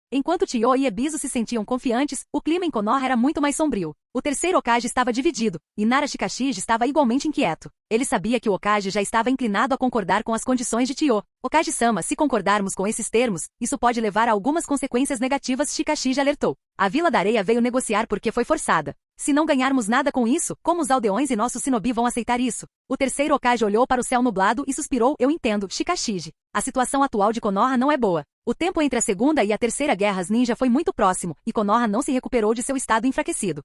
[SPEAKER 2] Enquanto Chiyo e Ebisu se sentiam confiantes, o clima em Konoha era muito mais sombrio. O terceiro Hokage estava dividido, e Nara Shikashiji estava igualmente inquieto. Ele sabia que o Hokage já estava inclinado a concordar com as condições de Chiyo. Hokage-sama, se concordarmos com esses termos, isso pode levar a algumas consequências negativas, Shikashiji alertou. A Vila da Areia veio negociar porque foi forçada. Se não ganharmos nada com isso, como os aldeões e nossos shinobi vão aceitar isso? O terceiro Hokage olhou para o céu nublado e suspirou. Eu entendo, Shikashiji. A situação atual de Konoha não é boa. O tempo entre a Segunda e a Terceira Guerras Ninja foi muito próximo, e Konoha não se recuperou de seu estado enfraquecido.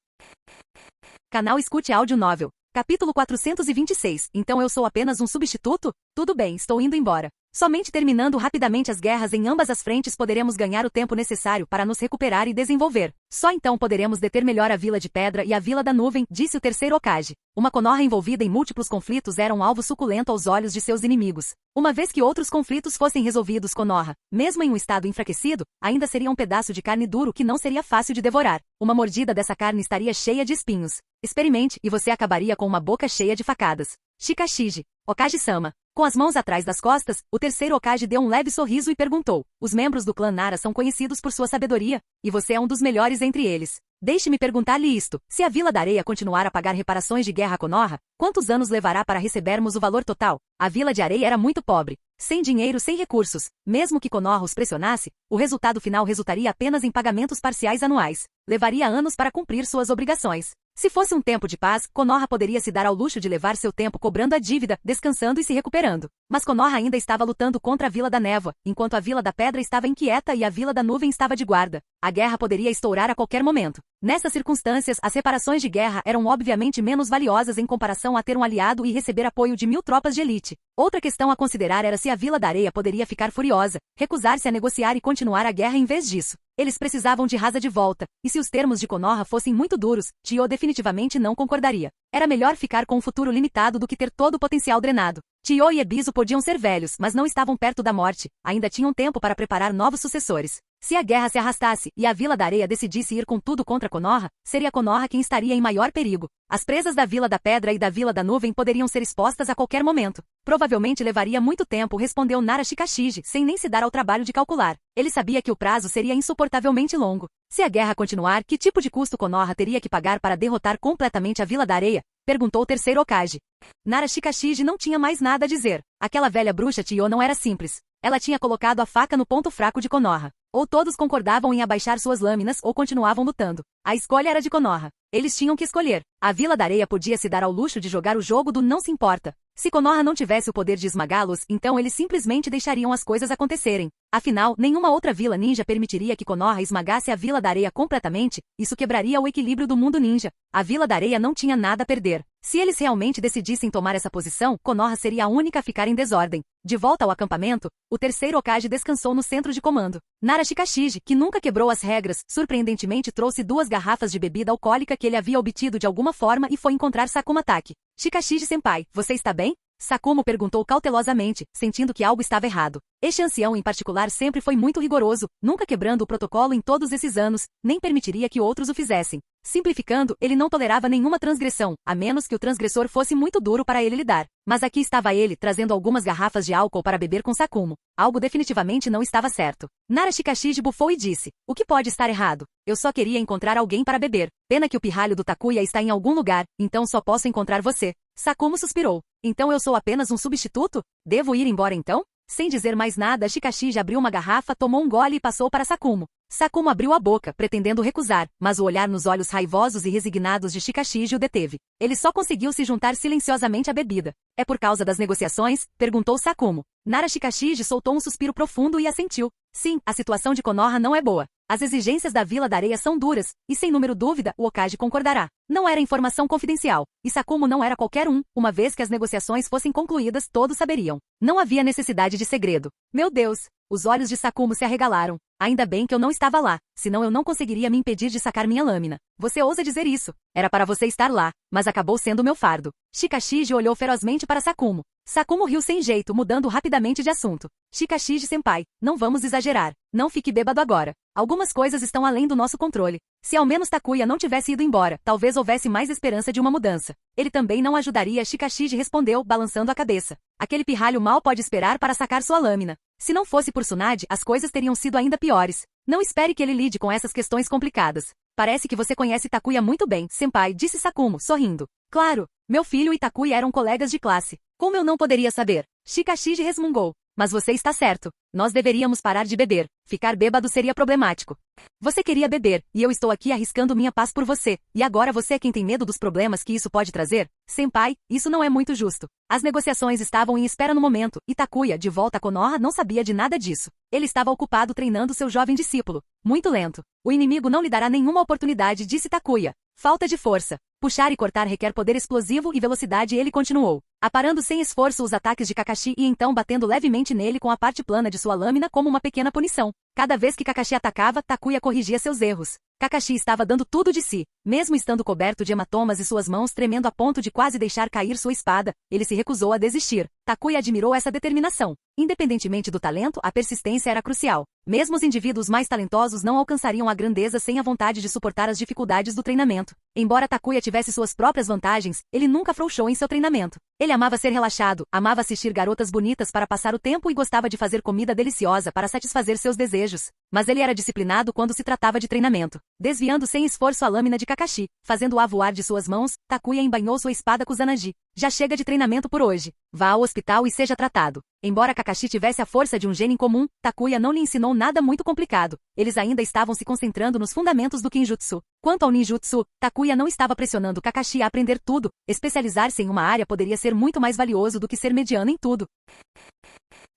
[SPEAKER 2] Canal Escute Áudio Novel. Capítulo 426. Então eu sou apenas um substituto? Tudo bem, estou indo embora. Somente terminando rapidamente as guerras em ambas as frentes poderemos ganhar o tempo necessário para nos recuperar e desenvolver. Só então poderemos deter melhor a Vila de Pedra e a Vila da Nuvem, disse o terceiro Hokage. Uma Konoha envolvida em múltiplos conflitos era um alvo suculento aos olhos de seus inimigos. Uma vez que outros conflitos fossem resolvidos, Konoha, mesmo em um estado enfraquecido, ainda seria um pedaço de carne duro que não seria fácil de devorar. Uma mordida dessa carne estaria cheia de espinhos. Experimente, e você acabaria com uma boca cheia de facadas. Shikashiji, Hokage-sama. Com as mãos atrás das costas, o terceiro Hokage deu um leve sorriso e perguntou: os membros do clã Nara são conhecidos por sua sabedoria, e você é um dos melhores entre eles. Deixe-me perguntar-lhe isto: se a Vila da Areia continuar a pagar reparações de guerra a Konoha, quantos anos levará para recebermos o valor total? A Vila de Areia era muito pobre. Sem dinheiro, sem recursos. Mesmo que Konoha os pressionasse, o resultado final resultaria apenas em pagamentos parciais anuais. Levaria anos para cumprir suas obrigações. Se fosse um tempo de paz, Konoha poderia se dar ao luxo de levar seu tempo cobrando a dívida, descansando e se recuperando. Mas Konoha ainda estava lutando contra a Vila da Névoa, enquanto a Vila da Pedra estava inquieta e a Vila da Nuvem estava de guarda. A guerra poderia estourar a qualquer momento. Nessas circunstâncias, as reparações de guerra eram obviamente menos valiosas em comparação a ter um aliado e receber apoio de 1000 tropas de elite. Outra questão a considerar era se a Vila da Areia poderia ficar furiosa, recusar-se a negociar e continuar a guerra em vez disso. Eles precisavam de Rasa de volta, e se os termos de Konoha fossem muito duros, Tio definitivamente não concordaria. Era melhor ficar com um futuro limitado do que ter todo o potencial drenado. Tio e Ebisu podiam ser velhos, mas não estavam perto da morte. Ainda tinham tempo para preparar novos sucessores. Se a guerra se arrastasse e a Vila da Areia decidisse ir com tudo contra Konoha, seria Konoha quem estaria em maior perigo. As presas da Vila da Pedra e da Vila da Nuvem poderiam ser expostas a qualquer momento. Provavelmente levaria muito tempo, respondeu Nara Shikashiji, sem nem se dar ao trabalho de calcular. Ele sabia que o prazo seria insuportavelmente longo. Se a guerra continuar, que tipo de custo Konoha teria que pagar para derrotar completamente a Vila da Areia? Perguntou o terceiro Hokage. Nara Shikashiji não tinha mais nada a dizer. Aquela velha bruxa Tio não era simples. Ela tinha colocado a faca no ponto fraco de Konoha. Ou todos concordavam em abaixar suas lâminas ou continuavam lutando. A escolha era de Konoha. Eles tinham que escolher. A Vila da Areia podia se dar ao luxo de jogar o jogo do não se importa. Se Konoha não tivesse o poder de esmagá-los, então eles simplesmente deixariam as coisas acontecerem. Afinal, nenhuma outra vila ninja permitiria que Konoha esmagasse a Vila da Areia completamente, isso quebraria o equilíbrio do mundo ninja. A Vila da Areia não tinha nada a perder. Se eles realmente decidissem tomar essa posição, Konoha seria a única a ficar em desordem. De volta ao acampamento, o terceiro Hokage descansou no centro de comando. Nara Shikashiji, que nunca quebrou as regras, surpreendentemente trouxe 2 garrafas de bebida alcoólica que ele havia obtido de alguma forma e foi encontrar Sakuma Taki. Shikashiji-senpai, você está bem? Sakumo perguntou cautelosamente, sentindo que algo estava errado. Este ancião em particular sempre foi muito rigoroso, nunca quebrando o protocolo em todos esses anos, nem permitiria que outros o fizessem. Simplificando, ele não tolerava nenhuma transgressão, a menos que o transgressor fosse muito duro para ele lidar. Mas aqui estava ele, trazendo algumas garrafas de álcool para beber com Sakumo. Algo definitivamente não estava certo. Nara Shikashiji bufou e disse: o que pode estar errado? Eu só queria encontrar alguém para beber. Pena que o pirralho do Takuya está em algum lugar, então só posso encontrar você. Sakumo suspirou. Então eu sou apenas um substituto? Devo ir embora então? Sem dizer mais nada, Shikashiji abriu uma garrafa, tomou um gole e passou para Sakumo. Sakumo abriu a boca, pretendendo recusar, mas o olhar nos olhos raivosos e resignados de Shikashiji o deteve. Ele só conseguiu se juntar silenciosamente à bebida. É por causa das negociações? Perguntou Sakumo. Nara Shikashiji soltou um suspiro profundo e assentiu. Sim, a situação de Konoha não é boa. As exigências da Vila da Areia são duras, e sem número dúvida, o Hokage concordará. Não era informação confidencial, e Sakumo não era qualquer um, uma vez que as negociações fossem concluídas, todos saberiam. Não havia necessidade de segredo. Meu Deus! Os olhos de Sakumo se arregalaram. Ainda bem que eu não estava lá, senão eu não conseguiria me impedir de sacar minha lâmina. Você ousa dizer isso? Era para você estar lá, mas acabou sendo meu fardo. Shikashiji olhou ferozmente para Sakumo. Sakumo riu sem jeito, mudando rapidamente de assunto. Shikashiji-senpai, não vamos exagerar. Não fique bêbado agora. Algumas coisas estão além do nosso controle. Se ao menos Takuya não tivesse ido embora, talvez houvesse mais esperança de uma mudança. Ele também não ajudaria, Shikashiji respondeu, balançando a cabeça. Aquele pirralho mal pode esperar para sacar sua lâmina. Se não fosse por Tsunade, as coisas teriam sido ainda piores. Não espere que ele lide com essas questões complicadas. Parece que você conhece Takuya muito bem, senpai, disse Sakumo, sorrindo. Claro, meu filho e Takuya eram colegas de classe. Como eu não poderia saber? Shikashiji resmungou. Mas você está certo. Nós deveríamos parar de beber. Ficar bêbado seria problemático. Você queria beber, e eu estou aqui arriscando minha paz por você, e agora você é quem tem medo dos problemas que isso pode trazer? Senpai, isso não é muito justo. As negociações estavam em espera no momento, e Takuya, de volta a Konoha, não sabia de nada disso. Ele estava ocupado treinando seu jovem discípulo. Muito lento. O inimigo não lhe dará nenhuma oportunidade, disse Takuya. Falta de força. Puxar e cortar requer poder explosivo e velocidade, e ele continuou, aparando sem esforço os ataques de Kakashi e então batendo levemente nele com a parte plana de sua lâmina como uma pequena punição. Cada vez que Kakashi atacava, Takuya corrigia seus erros. Kakashi estava dando tudo de si. Mesmo estando coberto de hematomas e suas mãos tremendo a ponto de quase deixar cair sua espada, ele se recusou a desistir. Takuya admirou essa determinação. Independentemente do talento, a persistência era crucial. Mesmo os indivíduos mais talentosos não alcançariam a grandeza sem a vontade de suportar as dificuldades do treinamento. Embora Takuya tivesse suas próprias vantagens, ele nunca afrouxou em seu treinamento. Ele amava ser relaxado, amava assistir garotas bonitas para passar o tempo e gostava de fazer comida deliciosa para satisfazer seus desejos. Mas ele era disciplinado quando se tratava de treinamento. Desviando sem esforço a lâmina de Kakashi, fazendo-a voar de suas mãos, Takuya embainhou sua espada Kusanagi. Já chega de treinamento por hoje. Vá ao hospital e seja tratado. Embora Kakashi tivesse a força de um gênio comum, Takuya não lhe ensinou nada muito complicado. Eles ainda estavam se concentrando nos fundamentos do Kinjutsu. Quanto ao ninjutsu, Takuya não estava pressionando Kakashi a aprender tudo. Especializar-se em uma área poderia ser muito mais valioso do que ser mediano em tudo.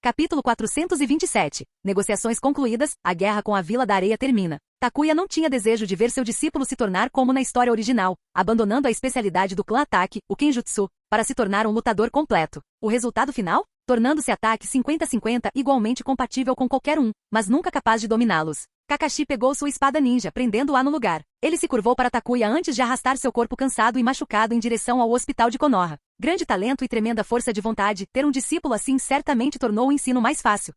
[SPEAKER 2] Capítulo 427. Negociações concluídas, a guerra com a Vila da Areia termina. Takuya não tinha desejo de ver seu discípulo se tornar como na história original, abandonando a especialidade do clã ataque, o Kenjutsu, para se tornar um lutador completo. O resultado final? Tornando-se ataque 50-50 igualmente compatível com qualquer um, mas nunca capaz de dominá-los. Kakashi pegou sua espada ninja, prendendo-a no lugar. Ele se curvou para Takuya antes de arrastar seu corpo cansado e machucado em direção ao hospital de Konoha. Grande talento e tremenda força de vontade, ter um discípulo assim certamente tornou o ensino mais fácil.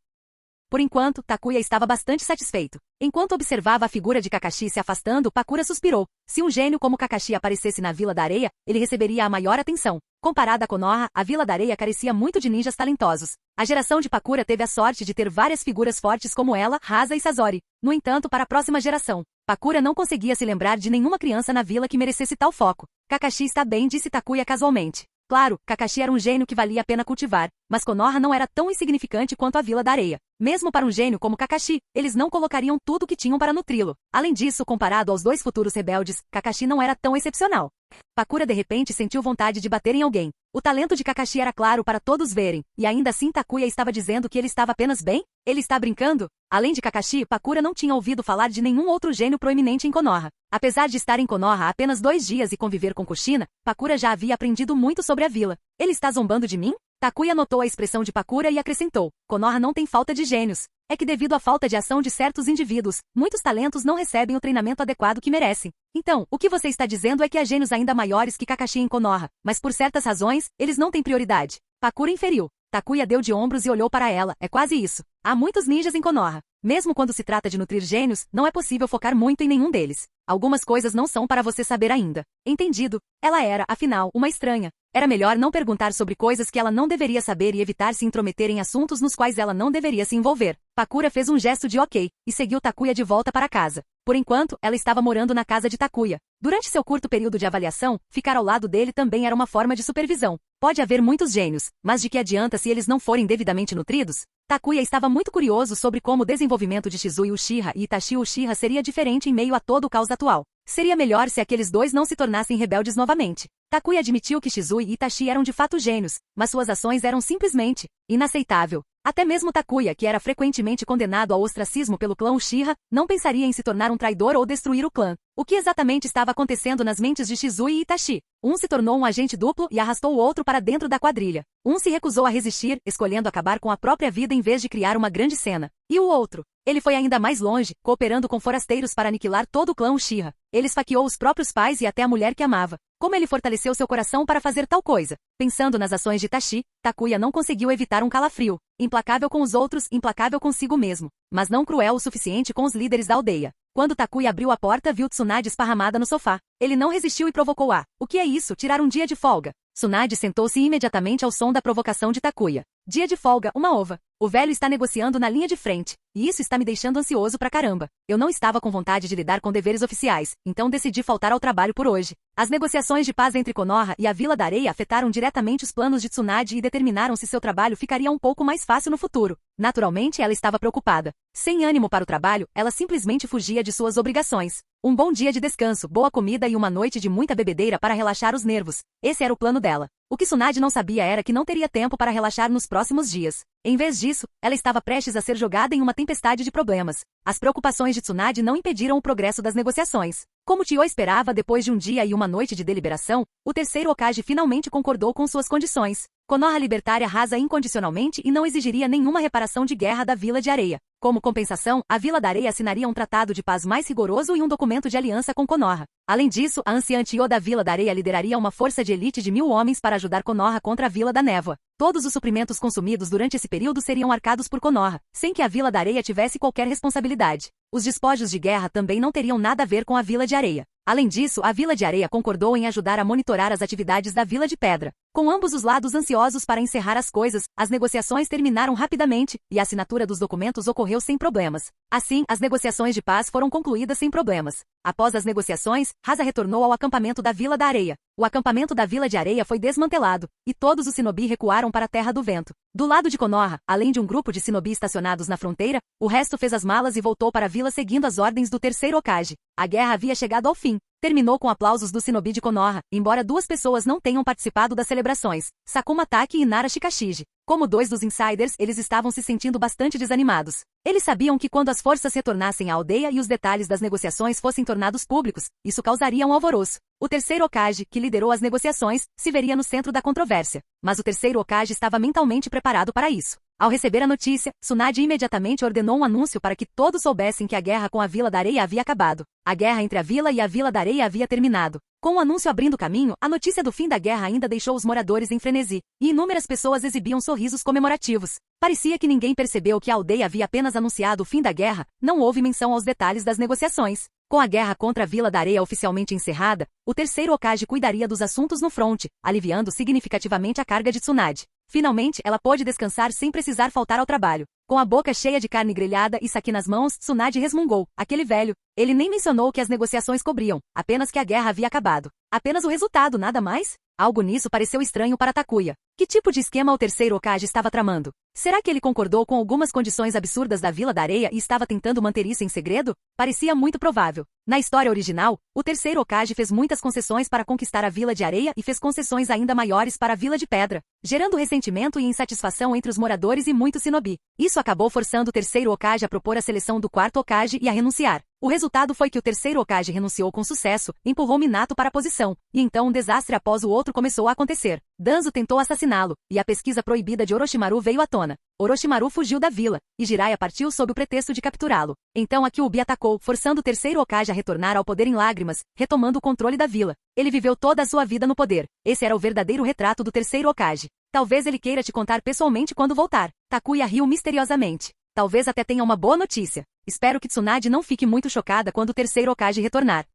[SPEAKER 2] Por enquanto, Takuya estava bastante satisfeito. Enquanto observava a figura de Kakashi se afastando, Pakura suspirou. Se um gênio como Kakashi aparecesse na Vila da Areia, ele receberia a maior atenção. Comparada a Konoha, a Vila da Areia carecia muito de ninjas talentosos. A geração de Pakura teve a sorte de ter várias figuras fortes como ela, Hasa e Sasori. No entanto, para a próxima geração, Pakura não conseguia se lembrar de nenhuma criança na vila que merecesse tal foco. Kakashi está bem, disse Takuya casualmente. Claro, Kakashi era um gênio que valia a pena cultivar, mas Konoha não era tão insignificante quanto a Vila da Areia. Mesmo para um gênio como Kakashi, eles não colocariam tudo o que tinham para nutri-lo. Além disso, comparado aos dois futuros rebeldes, Kakashi não era tão excepcional. Pakura de repente sentiu vontade de bater em alguém. O talento de Kakashi era claro para todos verem, e ainda assim Takuya estava dizendo que ele estava apenas bem? Ele está brincando? Além de Kakashi, Pakura não tinha ouvido falar de nenhum outro gênio proeminente em Konoha. Apesar de estar em Konoha há apenas 2 dias e conviver com Kushina, Pakura já havia aprendido muito sobre a vila. Ele está zombando de mim? Takuya notou a expressão de Pakura e acrescentou, Konoha não tem falta de gênios. É que devido à falta de ação de certos indivíduos, muitos talentos não recebem o treinamento adequado que merecem. Então, o que você está dizendo é que há gênios ainda maiores que Kakashi em Konoha, mas por certas razões, eles não têm prioridade. Pakura inferiu. Takuya deu de ombros e olhou para ela, é quase isso. Há muitos ninjas em Konoha. Mesmo quando se trata de nutrir gênios, não é possível focar muito em nenhum deles. Algumas coisas não são para você saber ainda. Entendido. Ela era, afinal, uma estranha. Era melhor não perguntar sobre coisas que ela não deveria saber e evitar se intrometer em assuntos nos quais ela não deveria se envolver. Pakura fez um gesto de ok, e seguiu Takuya de volta para casa. Por enquanto, ela estava morando na casa de Takuya. Durante seu curto período de avaliação, ficar ao lado dele também era uma forma de supervisão. Pode haver muitos gênios, mas de que adianta se eles não forem devidamente nutridos? Takuya estava muito curioso sobre como o desenvolvimento de Shizui Uchiha e Itachi Uchiha seria diferente em meio a todo o caos atual. Seria melhor se aqueles dois não se tornassem rebeldes novamente. Takuya admitiu que Shizui e Itachi eram de fato gênios, mas suas ações eram simplesmente inaceitável. Até mesmo Takuya, que era frequentemente condenado ao ostracismo pelo clã Uchiha, não pensaria em se tornar um traidor ou destruir o clã. O que exatamente estava acontecendo nas mentes de Shizui e Itachi? Um se tornou um agente duplo e arrastou o outro para dentro da quadrilha. Um se recusou a resistir, escolhendo acabar com a própria vida em vez de criar uma grande cena. E o outro? Ele foi ainda mais longe, cooperando com forasteiros para aniquilar todo o clã Uchiha. Ele esfaqueou os próprios pais e até a mulher que amava. Como ele fortaleceu seu coração para fazer tal coisa? Pensando nas ações de Itachi, Takuya não conseguiu evitar um calafrio. Implacável com os outros, implacável consigo mesmo. Mas não cruel o suficiente com os líderes da aldeia. Quando Takuya abriu a porta, viu Tsunade esparramada no sofá. Ele não resistiu e provocou a: "O que é isso? Tirar um dia de folga?" Tsunade sentou-se imediatamente ao som da provocação de Takuya. "Dia de folga, uma ova. O velho está negociando na linha de frente. E isso está me deixando ansioso pra caramba. Eu não estava com vontade de lidar com deveres oficiais, então decidi faltar ao trabalho por hoje." As negociações de paz entre Konoha e a Vila da Areia afetaram diretamente os planos de Tsunade e determinaram se seu trabalho ficaria um pouco mais fácil no futuro. Naturalmente, ela estava preocupada. Sem ânimo para o trabalho, ela simplesmente fugia de suas obrigações. Um bom dia de descanso, boa comida e uma noite de muita bebedeira para relaxar os nervos. Esse era o plano dela. O que Tsunade não sabia era que não teria tempo para relaxar nos próximos dias. Em vez disso, ela estava prestes a ser jogada em uma tempestade de problemas. As preocupações de Tsunade não impediram o progresso das negociações. Como Tio esperava, depois de um dia e uma noite de deliberação, o terceiro Hokage finalmente concordou com suas condições. Konoha libertaria Rasa incondicionalmente e não exigiria nenhuma reparação de guerra da Vila de Areia. Como compensação, a Vila da Areia assinaria um tratado de paz mais rigoroso e um documento de aliança com Konoha. Além disso, a anciã Tio da Vila da Areia lideraria uma força de elite de 1000 homens para ajudar Konoha contra a Vila da Névoa. Todos os suprimentos consumidos durante esse período seriam arcados por Konoha, sem que a Vila da Areia tivesse qualquer responsabilidade. Os despojos de guerra também não teriam nada a ver com a Vila de Areia. Além disso, a Vila de Areia concordou em ajudar a monitorar as atividades da Vila de Pedra. Com ambos os lados ansiosos para encerrar as coisas, as negociações terminaram rapidamente, e a assinatura dos documentos ocorreu sem problemas. Assim, as negociações de paz foram concluídas sem problemas. Após as negociações, Rasa retornou ao acampamento da Vila da Areia. O acampamento da Vila de Areia foi desmantelado, e todos os shinobi recuaram para a Terra do Vento. Do lado de Konoha, além de um grupo de shinobi estacionados na fronteira, o resto fez as malas e voltou para a vila seguindo as ordens do terceiro Hokage. A guerra havia chegado ao fim. Terminou com aplausos do shinobi de Konoha, embora 2 pessoas não tenham participado das celebrações, Sakuma Taki e Nara Shikashiji. Como 2 dos insiders, eles estavam se sentindo bastante desanimados. Eles sabiam que quando as forças retornassem à aldeia e os detalhes das negociações fossem tornados públicos, isso causaria um alvoroço. O terceiro Hokage, que liderou as negociações, se veria no centro da controvérsia. Mas o terceiro Hokage estava mentalmente preparado para isso. Ao receber a notícia, Tsunade imediatamente ordenou um anúncio para que todos soubessem que a guerra com a Vila da Areia havia acabado. A guerra entre a vila e a Vila da Areia havia terminado. Com o anúncio abrindo caminho, a notícia do fim da guerra ainda deixou os moradores em frenesi, e inúmeras pessoas exibiam sorrisos comemorativos. Parecia que ninguém percebeu que a aldeia havia apenas anunciado o fim da guerra, não houve menção aos detalhes das negociações. Com a guerra contra a Vila da Areia oficialmente encerrada, o terceiro Hokage cuidaria dos assuntos no fronte, aliviando significativamente a carga de Tsunade. Finalmente, ela pôde descansar sem precisar faltar ao trabalho. Com a boca cheia de carne grelhada e saki nas mãos, Tsunade resmungou: aquele velho. Ele nem mencionou que as negociações cobriam, apenas que a guerra havia acabado. Apenas o resultado, nada mais? Algo nisso pareceu estranho para Takuya. Que tipo de esquema o terceiro Hokage estava tramando? Será que ele concordou com algumas condições absurdas da Vila da Areia e estava tentando manter isso em segredo? Parecia muito provável. Na história original, o terceiro Hokage fez muitas concessões para conquistar a Vila de Areia e fez concessões ainda maiores para a Vila de Pedra, gerando ressentimento e insatisfação entre os moradores e muitos shinobi. Isso acabou forçando o terceiro Hokage a propor a seleção do quarto Hokage e a renunciar. O resultado foi que o terceiro Hokage renunciou com sucesso, empurrou Minato para a posição, e então um desastre após o outro começou a acontecer. Danzo tentou assassiná-lo, e a pesquisa proibida de Orochimaru veio à tona. Orochimaru fugiu da vila, e Jiraiya partiu sob o pretexto de capturá-lo. Então a Kyuubi atacou, forçando o terceiro Hokage a retornar ao poder em lágrimas, retomando o controle da vila. Ele viveu toda a sua vida no poder. Esse era o verdadeiro retrato do terceiro Hokage. Talvez ele queira te contar pessoalmente quando voltar. Takuya riu misteriosamente. Talvez até tenha uma boa notícia. Espero que Tsunade não fique muito chocada quando o terceiro Hokage retornar.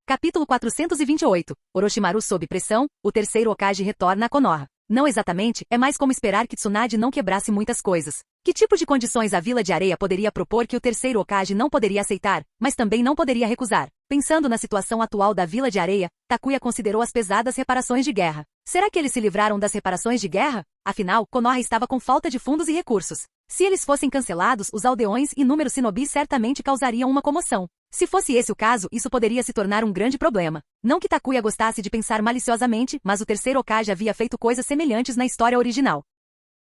[SPEAKER 2] Capítulo 428. Orochimaru sob pressão, o terceiro Hokage retorna a Konoha. Não exatamente, é mais como esperar que Tsunade não quebrasse muitas coisas. Que tipo de condições a Vila de Areia poderia propor que o terceiro Hokage não poderia aceitar, mas também não poderia recusar? Pensando na situação atual da Vila de Areia, Takuya considerou as pesadas reparações de guerra. Será que eles se livraram das reparações de guerra? Afinal, Konoha estava com falta de fundos e recursos. Se eles fossem cancelados, os aldeões e inúmeros shinobi certamente causariam uma comoção. Se fosse esse o caso, isso poderia se tornar um grande problema. Não que Takuya gostasse de pensar maliciosamente, mas o terceiro Hokage havia feito coisas semelhantes na história original.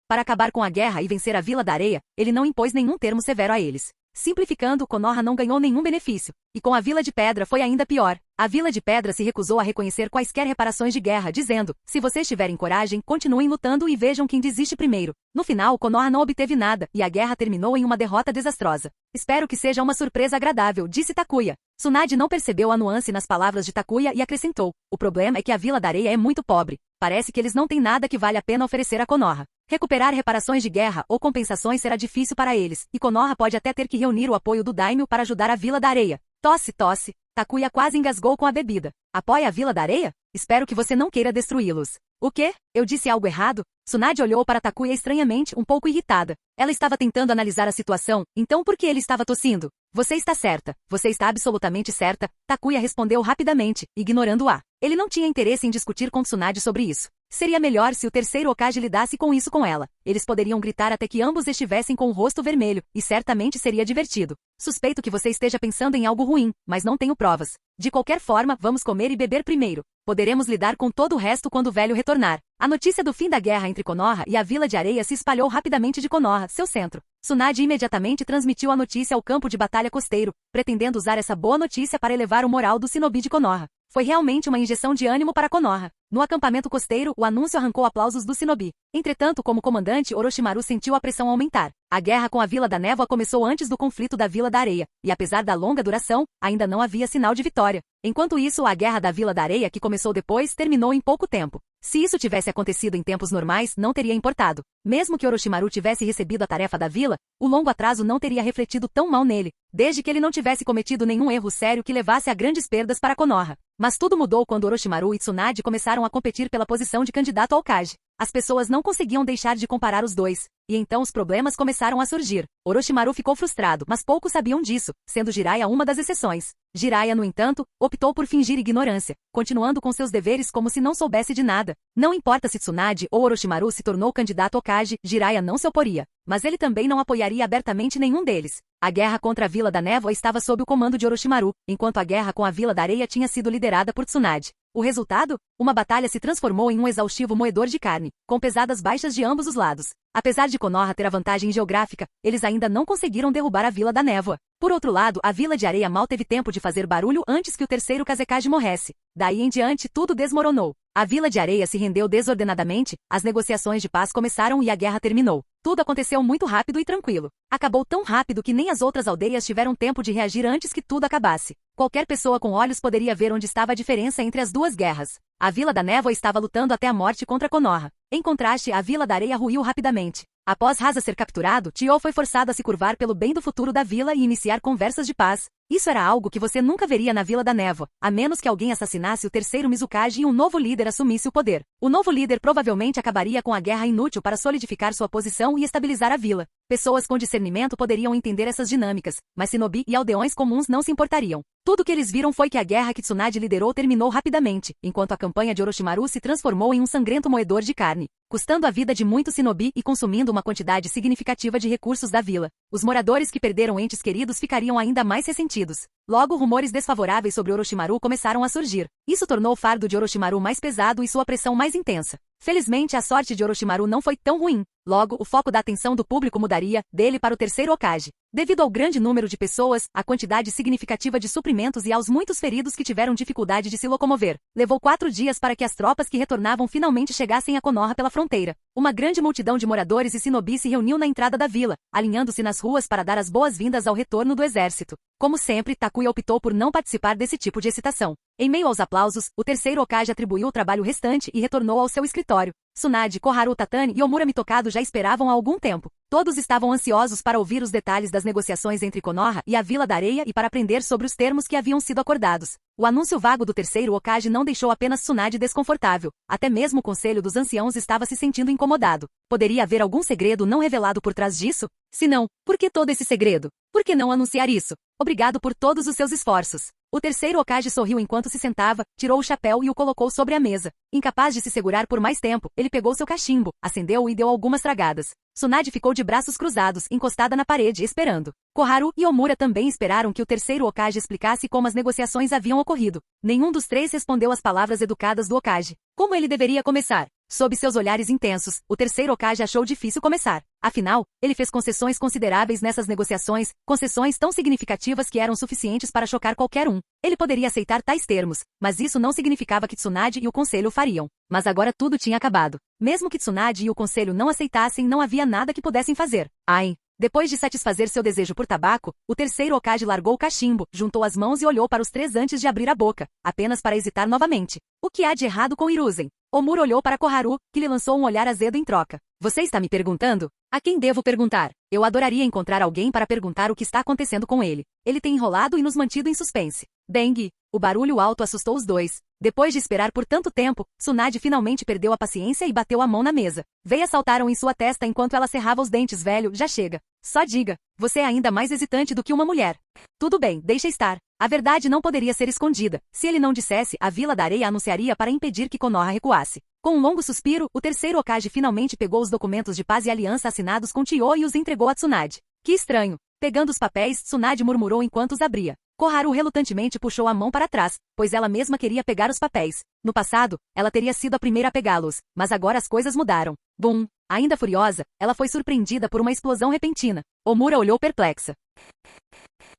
[SPEAKER 2] Para acabar com a guerra e vencer a Vila da Areia, ele não impôs nenhum termo severo a eles. Simplificando, Konoha não ganhou nenhum benefício. E com a Vila de Pedra foi ainda pior. A Vila de Pedra se recusou a reconhecer quaisquer reparações de guerra, dizendo: se vocês tiverem coragem, continuem lutando e vejam quem desiste primeiro. No final, Konoha não obteve nada, e a guerra terminou em uma derrota desastrosa. Espero que seja uma surpresa agradável, disse Takuya. Tsunade não percebeu a nuance nas palavras de Takuya e acrescentou: o problema é que a Vila da Areia é muito pobre. Parece que eles não têm nada que vale a pena oferecer a Konoha. Recuperar reparações de guerra ou compensações será difícil para eles, e Konoha pode até ter que reunir o apoio do Daimyo para ajudar a Vila da Areia. Tosse, tosse. Takuya quase engasgou com a bebida. Apoia a Vila da Areia? Espero que você não queira destruí-los. O quê? Eu disse algo errado? Tsunade olhou para Takuya estranhamente, um pouco irritada. Ela estava tentando analisar a situação, então por que ele estava tossindo? Você está certa. Você está absolutamente certa, Takuya respondeu rapidamente, ignorando-a. Ele não tinha interesse em discutir com Tsunade sobre isso. Seria melhor se o terceiro Hokage lidasse com isso com ela. Eles poderiam gritar até que ambos estivessem com o rosto vermelho, e certamente seria divertido. Suspeito que você esteja pensando em algo ruim, mas não tenho provas. De qualquer forma, vamos comer e beber primeiro. Poderemos lidar com todo o resto quando o velho retornar. A notícia do fim da guerra entre Konoha e a Vila de Areia se espalhou rapidamente de Konoha, seu centro. Tsunade imediatamente transmitiu a notícia ao campo de batalha costeiro, pretendendo usar essa boa notícia para elevar o moral do shinobi de Konoha. Foi realmente uma injeção de ânimo para Konoha. No acampamento costeiro, o anúncio arrancou aplausos do shinobi. Entretanto, como comandante, Orochimaru sentiu a pressão aumentar. A guerra com a Vila da Névoa começou antes do conflito da Vila da Areia, e apesar da longa duração, ainda não havia sinal de vitória. Enquanto isso, a guerra da Vila da Areia, que começou depois, terminou em pouco tempo. Se isso tivesse acontecido em tempos normais, não teria importado. Mesmo que Orochimaru tivesse recebido a tarefa da vila, o longo atraso não teria refletido tão mal nele, desde que ele não tivesse cometido nenhum erro sério que levasse a grandes perdas para Konoha. Mas tudo mudou quando Orochimaru e Tsunade começaram a competir pela posição de candidato ao Hokage. As pessoas não conseguiam deixar de comparar os dois, e então os problemas começaram a surgir. Orochimaru ficou frustrado, mas poucos sabiam disso, sendo Jiraiya uma das exceções. Jiraiya, no entanto, optou por fingir ignorância, continuando com seus deveres como se não soubesse de nada. Não importa se Tsunade ou Orochimaru se tornou candidato ao Hokage, Jiraiya não se oporia. Mas ele também não apoiaria abertamente nenhum deles. A guerra contra a Vila da Névoa estava sob o comando de Orochimaru, enquanto a guerra com a Vila da Areia tinha sido liderada por Tsunade. O resultado? Uma batalha se transformou em um exaustivo moedor de carne, com pesadas baixas de ambos os lados. Apesar de Konoha ter a vantagem geográfica, eles ainda não conseguiram derrubar a Vila da Névoa. Por outro lado, a Vila de Areia mal teve tempo de fazer barulho antes que o terceiro Kazekage morresse. Daí em diante, tudo desmoronou. A Vila de Areia se rendeu desordenadamente, as negociações de paz começaram e a guerra terminou. Tudo aconteceu muito rápido e tranquilo. Acabou tão rápido que nem as outras aldeias tiveram tempo de reagir antes que tudo acabasse. Qualquer pessoa com olhos poderia ver onde estava a diferença entre as duas guerras. A Vila da Névoa estava lutando até a morte contra Konoha. Em contraste, a Vila da Areia ruiu rapidamente. Após Rasa ser capturado, Tio foi forçado a se curvar pelo bem do futuro da vila e iniciar conversas de paz. Isso era algo que você nunca veria na Vila da Névoa, a menos que alguém assassinasse o terceiro Mizukage e um novo líder assumisse o poder. O novo líder provavelmente acabaria com a guerra inútil para solidificar sua posição e estabilizar a vila. Pessoas com discernimento poderiam entender essas dinâmicas, mas shinobi e aldeões comuns não se importariam. Tudo que eles viram foi que a guerra que Tsunade liderou terminou rapidamente, enquanto a campanha de Orochimaru se transformou em um sangrento moedor de carne, custando a vida de muitos shinobi e consumindo uma quantidade significativa de recursos da vila. Os moradores que perderam entes queridos ficariam ainda mais ressentidos. Logo, rumores desfavoráveis sobre Orochimaru começaram a surgir. Isso tornou o fardo de Orochimaru mais pesado e sua pressão mais intensa. Felizmente, a sorte de Orochimaru não foi tão ruim. Logo, o foco da atenção do público mudaria dele para o terceiro Hokage. Devido ao grande número de pessoas, a quantidade significativa de suprimentos e aos muitos feridos que tiveram dificuldade de se locomover, levou 4 dias para que as tropas que retornavam finalmente chegassem a Konoha pela fronteira. Uma grande multidão de moradores e shinobi se reuniu na entrada da vila, alinhando-se nas ruas para dar as boas-vindas ao retorno do exército. Como sempre, Takuya optou por não participar desse tipo de excitação. Em meio aos aplausos, o terceiro Hokage atribuiu o trabalho restante e retornou ao seu escritório. Tsunade, Koharu Tatani e Omura Mitokado já esperavam há algum tempo. Todos estavam ansiosos para ouvir os detalhes das negociações entre Konoha e a Vila da Areia e para aprender sobre os termos que haviam sido acordados. O anúncio vago do terceiro Hokage não deixou apenas Tsunade desconfortável. Até mesmo o Conselho dos Anciãos estava se sentindo incomodado. Poderia haver algum segredo não revelado por trás disso? Se não, por que todo esse segredo? Por que não anunciar isso? Obrigado por todos os seus esforços. O terceiro Hokage sorriu enquanto se sentava, tirou o chapéu e o colocou sobre a mesa. Incapaz de se segurar por mais tempo, ele pegou seu cachimbo, acendeu-o e deu algumas tragadas. Tsunade ficou de braços cruzados, encostada na parede, esperando. Koharu e Omura também esperaram que o terceiro Hokage explicasse como as negociações haviam ocorrido. Nenhum dos três respondeu às palavras educadas do Hokage. Como ele deveria começar? Sob seus olhares intensos, o terceiro Hokage achou difícil começar. Afinal, ele fez concessões consideráveis nessas negociações, concessões tão significativas que eram suficientes para chocar qualquer um. Ele poderia aceitar tais termos, mas isso não significava que Tsunade e o conselho o fariam. Mas agora tudo tinha acabado. Mesmo que Tsunade e o conselho não aceitassem, não havia nada que pudessem fazer. Ai! Depois de satisfazer seu desejo por tabaco, o terceiro Hokage largou o cachimbo, juntou as mãos e olhou para os três antes de abrir a boca, apenas para hesitar novamente. O que há de errado com Hiruzen? Omura olhou para Koharu, que lhe lançou um olhar azedo em troca. Você está me perguntando? A quem devo perguntar? Eu adoraria encontrar alguém para perguntar o que está acontecendo com ele. Ele tem enrolado e nos mantido em suspense. Dengue. O barulho alto assustou os dois. Depois de esperar por tanto tempo, Tsunade finalmente perdeu a paciência e bateu a mão na mesa. Veias saltaram em sua testa enquanto ela cerrava os dentes. Velho, já chega. Só diga. Você é ainda mais hesitante do que uma mulher. Tudo bem, deixa estar. A verdade não poderia ser escondida. Se ele não dissesse, a Vila da Areia anunciaria para impedir que Konoha recuasse. Com um longo suspiro, o terceiro Hokage finalmente pegou os documentos de paz e aliança assinados com Chiyo e os entregou a Tsunade. Que estranho. Pegando os papéis, Tsunade murmurou enquanto os abria. Koharu relutantemente puxou a mão para trás, pois ela mesma queria pegar os papéis. No passado, ela teria sido a primeira a pegá-los, mas agora as coisas mudaram. Bum! Ainda furiosa, ela foi surpreendida por uma explosão repentina. Omura olhou perplexa.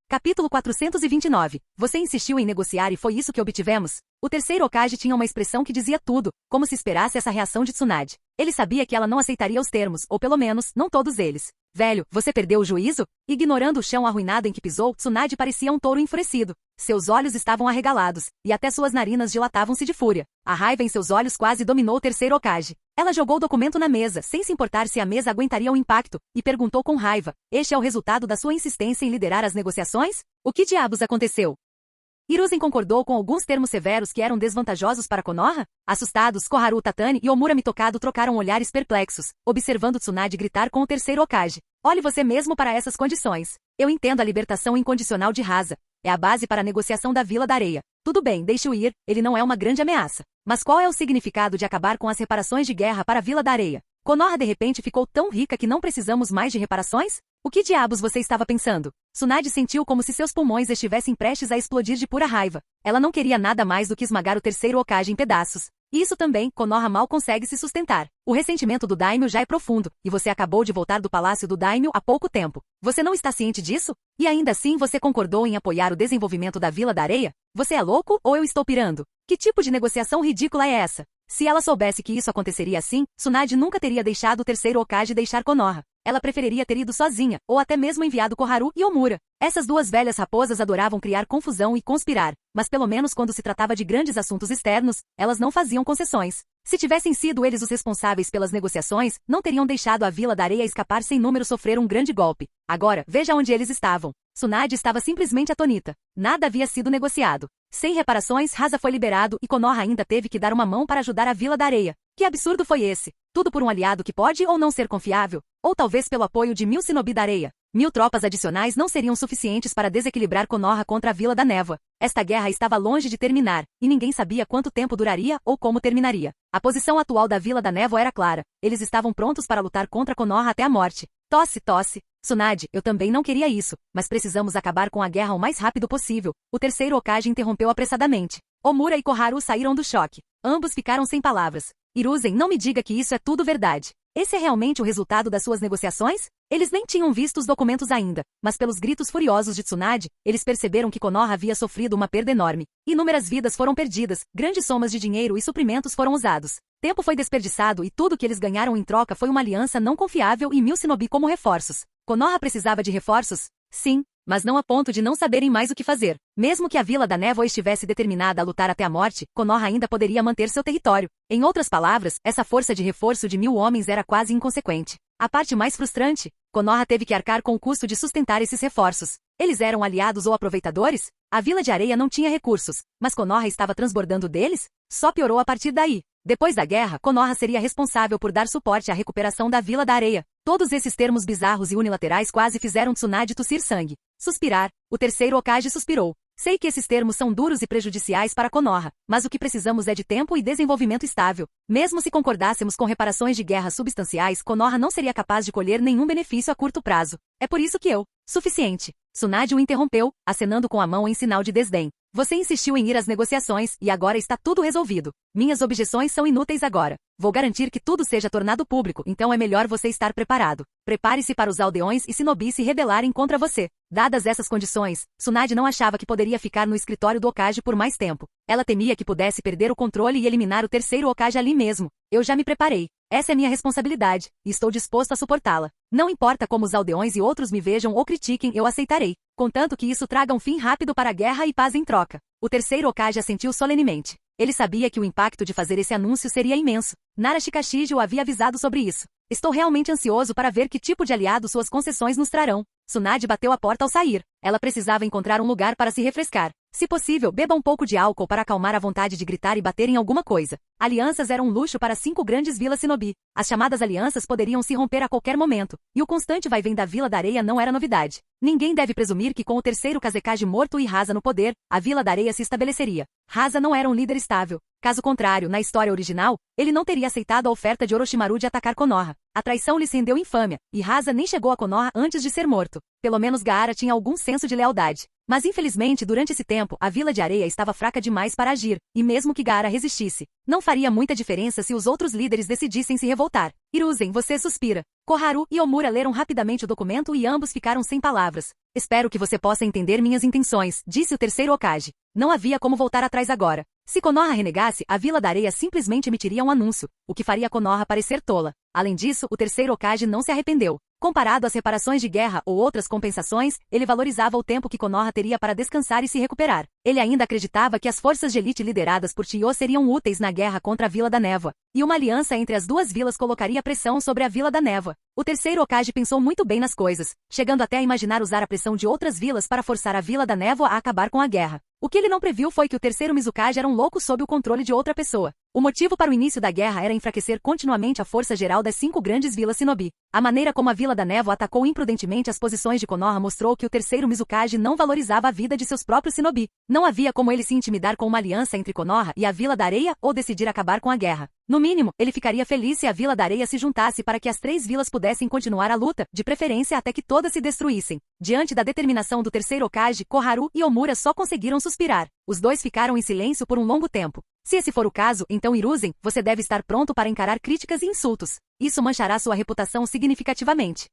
[SPEAKER 2] Capítulo 429. Você insistiu em negociar e foi isso que obtivemos? O terceiro Hokage tinha uma expressão que dizia tudo, como se esperasse essa reação de Tsunade. Ele sabia que ela não aceitaria os termos, ou pelo menos, não todos eles. Velho, você perdeu o juízo? Ignorando o chão arruinado em que pisou, Tsunade parecia um touro enfurecido. Seus olhos estavam arregalados, e até suas narinas dilatavam-se de fúria. A raiva em seus olhos quase dominou o terceiro Hokage. Ela jogou o documento na mesa, sem se importar se a mesa aguentaria o impacto, e perguntou com raiva: este é o resultado da sua insistência em liderar as negociações? O que diabos aconteceu? Hiruzen concordou com alguns termos severos que eram desvantajosos para Konoha? Assustados, Koharu Tatani e Omura Mitokado trocaram olhares perplexos, observando Tsunade gritar com o terceiro Hokage. Olhe você mesmo para essas condições. Eu entendo a libertação incondicional de Rasa. É a base para a negociação da Vila da Areia. Tudo bem, deixe-o ir, ele não é uma grande ameaça. Mas qual é o significado de acabar com as reparações de guerra para a Vila da Areia? Konoha de repente ficou tão rica que não precisamos mais de reparações? O que diabos você estava pensando? Tsunade sentiu como se seus pulmões estivessem prestes a explodir de pura raiva. Ela não queria nada mais do que esmagar o terceiro Hokage em pedaços. Isso também, Konoha mal consegue se sustentar. O ressentimento do Daimyo já é profundo, e você acabou de voltar do palácio do Daimyo há pouco tempo. Você não está ciente disso? E ainda assim você concordou em apoiar o desenvolvimento da Vila da Areia? Você é louco ou eu estou pirando? Que tipo de negociação ridícula é essa? Se ela soubesse que isso aconteceria assim, Tsunade nunca teria deixado o terceiro Hokage deixar Konoha. Ela preferiria ter ido sozinha, ou até mesmo enviado Koharu e Omura. Essas duas velhas raposas adoravam criar confusão e conspirar, mas pelo menos quando se tratava de grandes assuntos externos, elas não faziam concessões. Se tivessem sido eles os responsáveis pelas negociações, não teriam deixado a Vila da Areia escapar sem número sofrer um grande golpe. Agora, veja onde eles estavam. Tsunade estava simplesmente atonita. Nada havia sido negociado. Sem reparações, Rasa foi liberado e Konoha ainda teve que dar uma mão para ajudar a Vila da Areia. Que absurdo foi esse? Tudo por um aliado que pode ou não ser confiável? Ou talvez pelo apoio de 1000 shinobi da areia? 1000 tropas adicionais não seriam suficientes para desequilibrar Konoha contra a Vila da Névoa. Esta guerra estava longe de terminar, e ninguém sabia quanto tempo duraria ou como terminaria. A posição atual da Vila da Névoa era clara. Eles estavam prontos para lutar contra Konoha até a morte. Tosse, tosse. Tsunade, eu também não queria isso, mas precisamos acabar com a guerra o mais rápido possível. O terceiro Hokage interrompeu apressadamente. Omura e Koharu saíram do choque. Ambos ficaram sem palavras. Hiruzen, não me diga que isso é tudo verdade. Esse é realmente o resultado das suas negociações? Eles nem tinham visto os documentos ainda, mas pelos gritos furiosos de Tsunade, eles perceberam que Konoha havia sofrido uma perda enorme. Inúmeras vidas foram perdidas, grandes somas de dinheiro e suprimentos foram usados. Tempo foi desperdiçado e tudo que eles ganharam em troca foi uma aliança não confiável e 1000 shinobi como reforços. Konoha precisava de reforços? Sim, mas não a ponto de não saberem mais o que fazer. Mesmo que a Vila da Névoa estivesse determinada a lutar até a morte, Konoha ainda poderia manter seu território. Em outras palavras, essa força de reforço de 1000 homens era quase inconsequente. A parte mais frustrante, Konoha teve que arcar com o custo de sustentar esses reforços. Eles eram aliados ou aproveitadores? A Vila de Areia não tinha recursos, mas Konoha estava transbordando deles? Só piorou a partir daí. Depois da guerra, Konoha seria responsável por dar suporte à recuperação da Vila da Areia. Todos esses termos bizarros e unilaterais quase fizeram Tsunade tossir sangue. Suspirar. O terceiro Hokage suspirou. Sei que esses termos são duros e prejudiciais para Konoha, mas o que precisamos é de tempo e desenvolvimento estável. Mesmo se concordássemos com reparações de guerra substanciais, Konoha não seria capaz de colher nenhum benefício a curto prazo. É por isso que eu... Suficiente. Tsunade o interrompeu, acenando com a mão em sinal de desdém. Você insistiu em ir às negociações, e agora está tudo resolvido. Minhas objeções são inúteis agora. Vou garantir que tudo seja tornado público, então é melhor você estar preparado. Prepare-se para os aldeões e shinobi se rebelarem contra você. Dadas essas condições, Tsunade não achava que poderia ficar no escritório do Hokage por mais tempo. Ela temia que pudesse perder o controle e eliminar o terceiro Hokage ali mesmo. Eu já me preparei. Essa é minha responsabilidade, e estou disposto a suportá-la. Não importa como os aldeões e outros me vejam ou critiquem, eu aceitarei. Contanto que isso traga um fim rápido para a guerra e paz em troca. O terceiro Hokage assentiu solenemente. Ele sabia que o impacto de fazer esse anúncio seria imenso. Nara Shikashiji o havia avisado sobre isso. Estou realmente ansioso para ver que tipo de aliado suas concessões nos trarão. Tsunade bateu a porta ao sair. Ela precisava encontrar um lugar para se refrescar. Se possível, beba um pouco de álcool para acalmar a vontade de gritar e bater em alguma coisa. Alianças eram um luxo para 5 grandes vilas Shinobi. As chamadas alianças poderiam se romper a qualquer momento, e o constante vai-vem da Vila da Areia não era novidade. Ninguém deve presumir que com o terceiro Kazekage morto e Rasa no poder, a Vila da Areia se estabeleceria. Rasa não era um líder estável. Caso contrário, na história original, ele não teria aceitado a oferta de Orochimaru de atacar Konoha. A traição lhes rendeu infâmia, e Rasa nem chegou a Konoha antes de ser morto. Pelo menos Gaara tinha algum senso de lealdade. Mas infelizmente, durante esse tempo, a Vila de Areia estava fraca demais para agir, e mesmo que Gaara resistisse, não faria muita diferença se os outros líderes decidissem se revoltar. Hiruzen, você suspira. Koharu e Omura leram rapidamente o documento e ambos ficaram sem palavras. Espero que você possa entender minhas intenções, disse o terceiro Hokage. Não havia como voltar atrás agora. Se Konoha renegasse, a Vila da Areia simplesmente emitiria um anúncio, o que faria Konoha parecer tola. Além disso, o terceiro Hokage não se arrependeu. Comparado às reparações de guerra ou outras compensações, ele valorizava o tempo que Konoha teria para descansar e se recuperar. Ele ainda acreditava que as forças de elite lideradas por Chiyo seriam úteis na guerra contra a Vila da Névoa, e uma aliança entre as duas vilas colocaria pressão sobre a Vila da Névoa. O terceiro Hokage pensou muito bem nas coisas, chegando até a imaginar usar a pressão de outras vilas para forçar a Vila da Névoa a acabar com a guerra. O que ele não previu foi que o terceiro Mizukage era um louco sob o controle de outra pessoa. O motivo para o início da guerra era enfraquecer continuamente a força geral das 5 grandes vilas Shinobi. A maneira como a Vila da Névoa atacou imprudentemente as posições de Konoha mostrou que o terceiro Mizukage não valorizava a vida de seus próprios Shinobi. Não havia como ele se intimidar com uma aliança entre Konoha e a Vila da Areia ou decidir acabar com a guerra. No mínimo, ele ficaria feliz se a Vila da Areia se juntasse para que as 3 vilas pudessem continuar a luta, de preferência até que todas se destruíssem. Diante da determinação do terceiro Hokage, Koharu e Omura só conseguiram suspirar. Os dois ficaram em silêncio por um longo tempo. Se esse for o caso, então Hiruzen, você deve estar pronto para encarar críticas e insultos. Isso manchará sua reputação significativamente.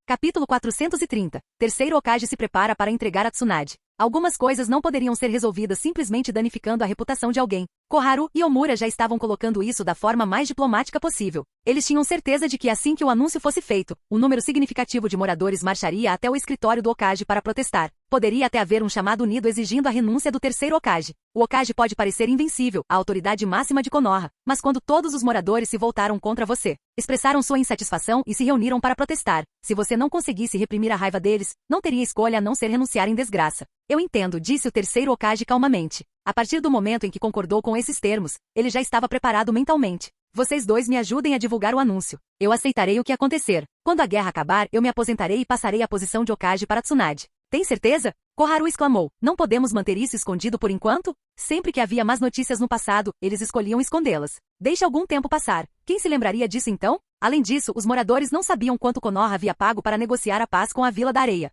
[SPEAKER 2] Capítulo 430. Terceiro Hokage se prepara para entregar a Tsunade. Algumas coisas não poderiam ser resolvidas simplesmente danificando a reputação de alguém. Koharu e Omura já estavam colocando isso da forma mais diplomática possível. Eles tinham certeza de que assim que o anúncio fosse feito, um número significativo de moradores marcharia até o escritório do Hokage para protestar. Poderia até haver um chamado unido exigindo a renúncia do terceiro Hokage. O Hokage pode parecer invencível, a autoridade máxima de Konoha, mas quando todos os moradores se voltaram contra você, expressaram sua insatisfação e se reuniram para protestar, se você não conseguisse reprimir a raiva deles, não teria escolha a não ser renunciar em desgraça. Eu entendo, disse o terceiro Hokage calmamente. A partir do momento em que concordou com esses termos, ele já estava preparado mentalmente. Vocês dois me ajudem a divulgar o anúncio. Eu aceitarei o que acontecer. Quando a guerra acabar, eu me aposentarei e passarei a posição de Hokage para Tsunade. Tem certeza? Koharu exclamou. Não podemos manter isso escondido por enquanto? Sempre que havia más notícias no passado, eles escolhiam escondê-las. Deixe algum tempo passar. Quem se lembraria disso então? Além disso, os moradores não sabiam quanto Konoha havia pago para negociar a paz com a Vila da Areia.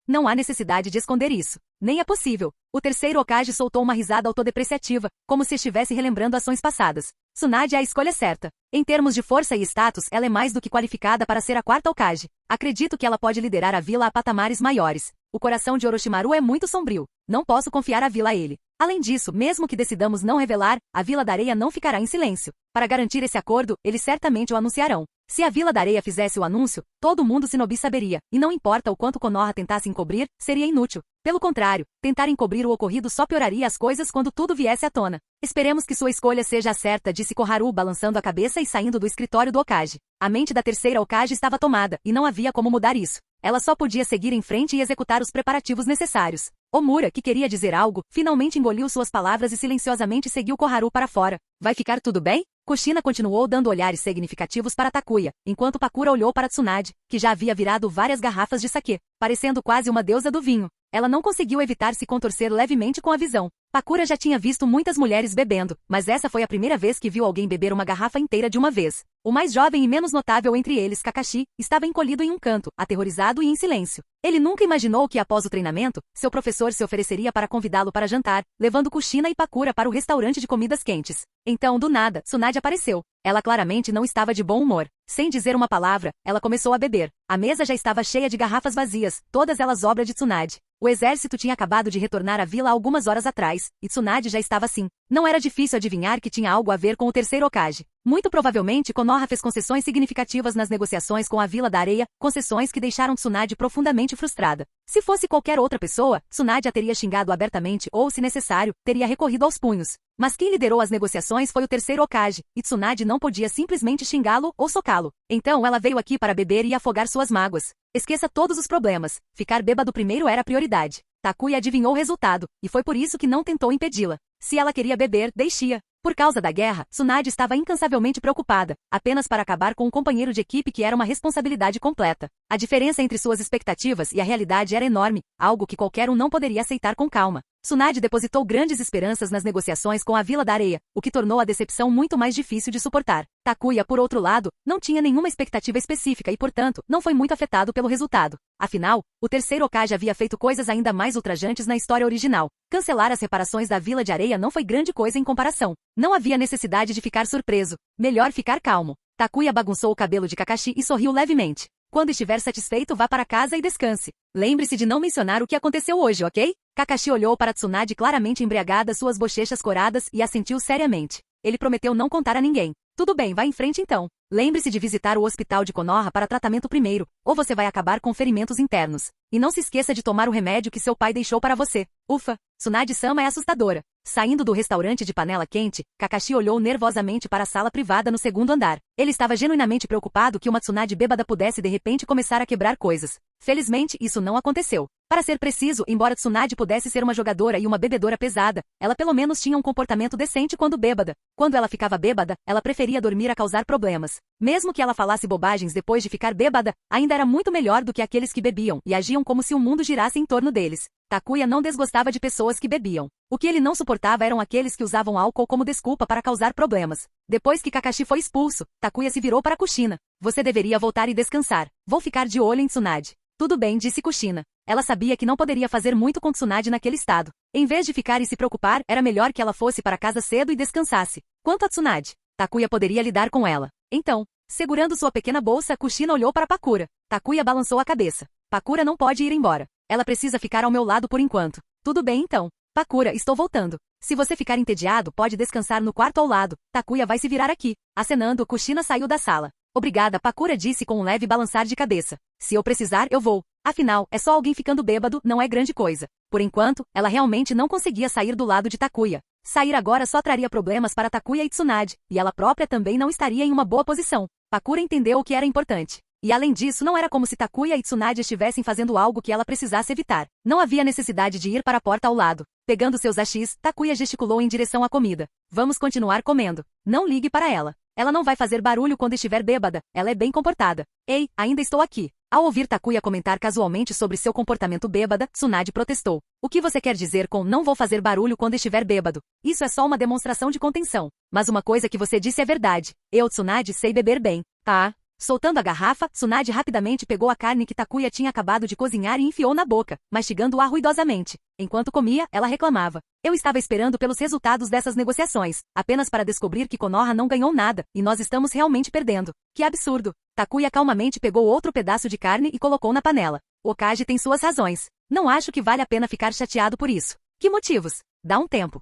[SPEAKER 2] Não há necessidade de esconder isso. Nem é possível. O terceiro Hokage soltou uma risada autodepreciativa, como se estivesse relembrando ações passadas. Tsunade é a escolha certa. Em termos de força e status, ela é mais do que qualificada para ser a quarta Hokage. Acredito que ela pode liderar a vila a patamares maiores. O coração de Orochimaru é muito sombrio. Não posso confiar a vila a ele. Além disso, mesmo que decidamos não revelar, a Vila da Areia não ficará em silêncio. Para garantir esse acordo, eles certamente o anunciarão. Se a Vila da Areia fizesse o anúncio, todo mundo Shinobi saberia, e não importa o quanto Konoha tentasse encobrir, seria inútil. Pelo contrário, tentar encobrir o ocorrido só pioraria as coisas quando tudo viesse à tona. Esperemos que sua escolha seja a certa, disse Koharu balançando a cabeça e saindo do escritório do Hokage. A mente da terceira Hokage estava tomada, e não havia como mudar isso. Ela só podia seguir em frente e executar os preparativos necessários. Omura, que queria dizer algo, finalmente engoliu suas palavras e silenciosamente seguiu Koharu para fora. Vai ficar tudo bem? Kushina continuou dando olhares significativos para Takuya, enquanto Pakura olhou para Tsunade, que já havia virado várias garrafas de saquê, parecendo quase uma deusa do vinho. Ela não conseguiu evitar se contorcer levemente com a visão. Pakura já tinha visto muitas mulheres bebendo, mas essa foi a primeira vez que viu alguém beber uma garrafa inteira de uma vez. O mais jovem e menos notável entre eles, Kakashi, estava encolhido em um canto, aterrorizado e em silêncio. Ele nunca imaginou que após o treinamento, seu professor se ofereceria para convidá-lo para jantar, levando Kushina e Pakura para o restaurante de comidas quentes. Então, do nada, Tsunade apareceu. Ela claramente não estava de bom humor. Sem dizer uma palavra, ela começou a beber. A mesa já estava cheia de garrafas vazias, todas elas obra de Tsunade. O exército tinha acabado de retornar à vila algumas horas atrás, e Tsunade já estava assim. Não era difícil adivinhar que tinha algo a ver com o terceiro Hokage. Muito provavelmente Konoha fez concessões significativas nas negociações com a Vila da Areia, concessões que deixaram Tsunade profundamente frustrada. Se fosse qualquer outra pessoa, Tsunade a teria xingado abertamente ou, se necessário, teria recorrido aos punhos. Mas quem liderou as negociações foi o terceiro Hokage, e Tsunade não podia simplesmente xingá-lo ou socá-lo. Então ela veio aqui para beber e afogar suas mágoas. Esqueça todos os problemas. Ficar bêbado primeiro era a prioridade. Takuya adivinhou o resultado, e foi por isso que não tentou impedi-la. Se ela queria beber, deixe-a. Por causa da guerra, Tsunade estava incansavelmente preocupada, apenas para acabar com um companheiro de equipe que era uma responsabilidade completa. A diferença entre suas expectativas e a realidade era enorme, algo que qualquer um não poderia aceitar com calma. Tsunade depositou grandes esperanças nas negociações com a Vila da Areia, o que tornou a decepção muito mais difícil de suportar. Takuya, por outro lado, não tinha nenhuma expectativa específica e, portanto, não foi muito afetado pelo resultado. Afinal, o terceiro Hokage havia feito coisas ainda mais ultrajantes na história original. Cancelar as reparações da Vila de Areia não foi grande coisa em comparação. Não havia necessidade de ficar surpreso. Melhor ficar calmo. Takuya bagunçou o cabelo de Kakashi e sorriu levemente. Quando estiver satisfeito, vá para casa e descanse. Lembre-se de não mencionar o que aconteceu hoje, ok? Kakashi olhou para Tsunade claramente embriagada, suas bochechas coradas, e assentiu seriamente. Ele prometeu não contar a ninguém. Tudo bem, vá em frente então. Lembre-se de visitar o hospital de Konoha para tratamento primeiro, ou você vai acabar com ferimentos internos. E não se esqueça de tomar o remédio que seu pai deixou para você. Ufa, Tsunade-sama é assustadora. Saindo do restaurante de panela quente, Kakashi olhou nervosamente para a sala privada no segundo andar. Ele estava genuinamente preocupado que uma Tsunade bêbada pudesse de repente começar a quebrar coisas. Felizmente, isso não aconteceu. Para ser preciso, embora Tsunade pudesse ser uma jogadora e uma bebedora pesada, ela pelo menos tinha um comportamento decente quando bêbada. Quando ela ficava bêbada, ela preferia dormir a causar problemas. Mesmo que ela falasse bobagens depois de ficar bêbada, ainda era muito melhor do que aqueles que bebiam e agiam como se o mundo girasse em torno deles. Takuya não desgostava de pessoas que bebiam. O que ele não suportava eram aqueles que usavam álcool como desculpa para causar problemas. Depois que Kakashi foi expulso, Takuya se virou para Kushina. Você deveria voltar e descansar. Vou ficar de olho em Tsunade. Tudo bem, disse Kushina. Ela sabia que não poderia fazer muito com Tsunade naquele estado. Em vez de ficar e se preocupar, era melhor que ela fosse para casa cedo e descansasse. Quanto a Tsunade, Takuya poderia lidar com ela. Então, segurando sua pequena bolsa, Kushina olhou para Pakura. Takuya balançou a cabeça. Pakura não pode ir embora. Ela precisa ficar ao meu lado por enquanto. Tudo bem então. Pakura, estou voltando. Se você ficar entediado, pode descansar no quarto ao lado. Takuya vai se virar aqui. Acenando, Kushina saiu da sala. Obrigada, Pakura disse com um leve balançar de cabeça. Se eu precisar, eu vou. Afinal, é só alguém ficando bêbado, não é grande coisa. Por enquanto, ela realmente não conseguia sair do lado de Takuya. Sair agora só traria problemas para Takuya e Tsunade, e ela própria também não estaria em uma boa posição. Pakura entendeu o que era importante. E além disso, não era como se Takuya e Tsunade estivessem fazendo algo que ela precisasse evitar. Não havia necessidade de ir para a porta ao lado. Pegando seus hashis, Takuya gesticulou em direção à comida. Vamos continuar comendo. Não ligue para ela. Ela não vai fazer barulho quando estiver bêbada. Ela é bem comportada. Ei, ainda estou aqui. Ao ouvir Takuya comentar casualmente sobre seu comportamento bêbada, Tsunade protestou. O que você quer dizer com não vou fazer barulho quando estiver bêbado? Isso é só uma demonstração de contenção. Mas uma coisa que você disse é verdade. Eu, Tsunade, sei beber bem. Tá? Soltando a garrafa, Tsunade rapidamente pegou a carne que Takuya tinha acabado de cozinhar e enfiou na boca, mastigando-a ruidosamente. Enquanto comia, ela reclamava. Eu estava esperando pelos resultados dessas negociações, apenas para descobrir que Konoha não ganhou nada, e nós estamos realmente perdendo. Que absurdo! Takuya calmamente pegou outro pedaço de carne e colocou na panela. O Hokage tem suas razões. Não acho que vale a pena ficar chateado por isso. Que motivos? Dá um tempo.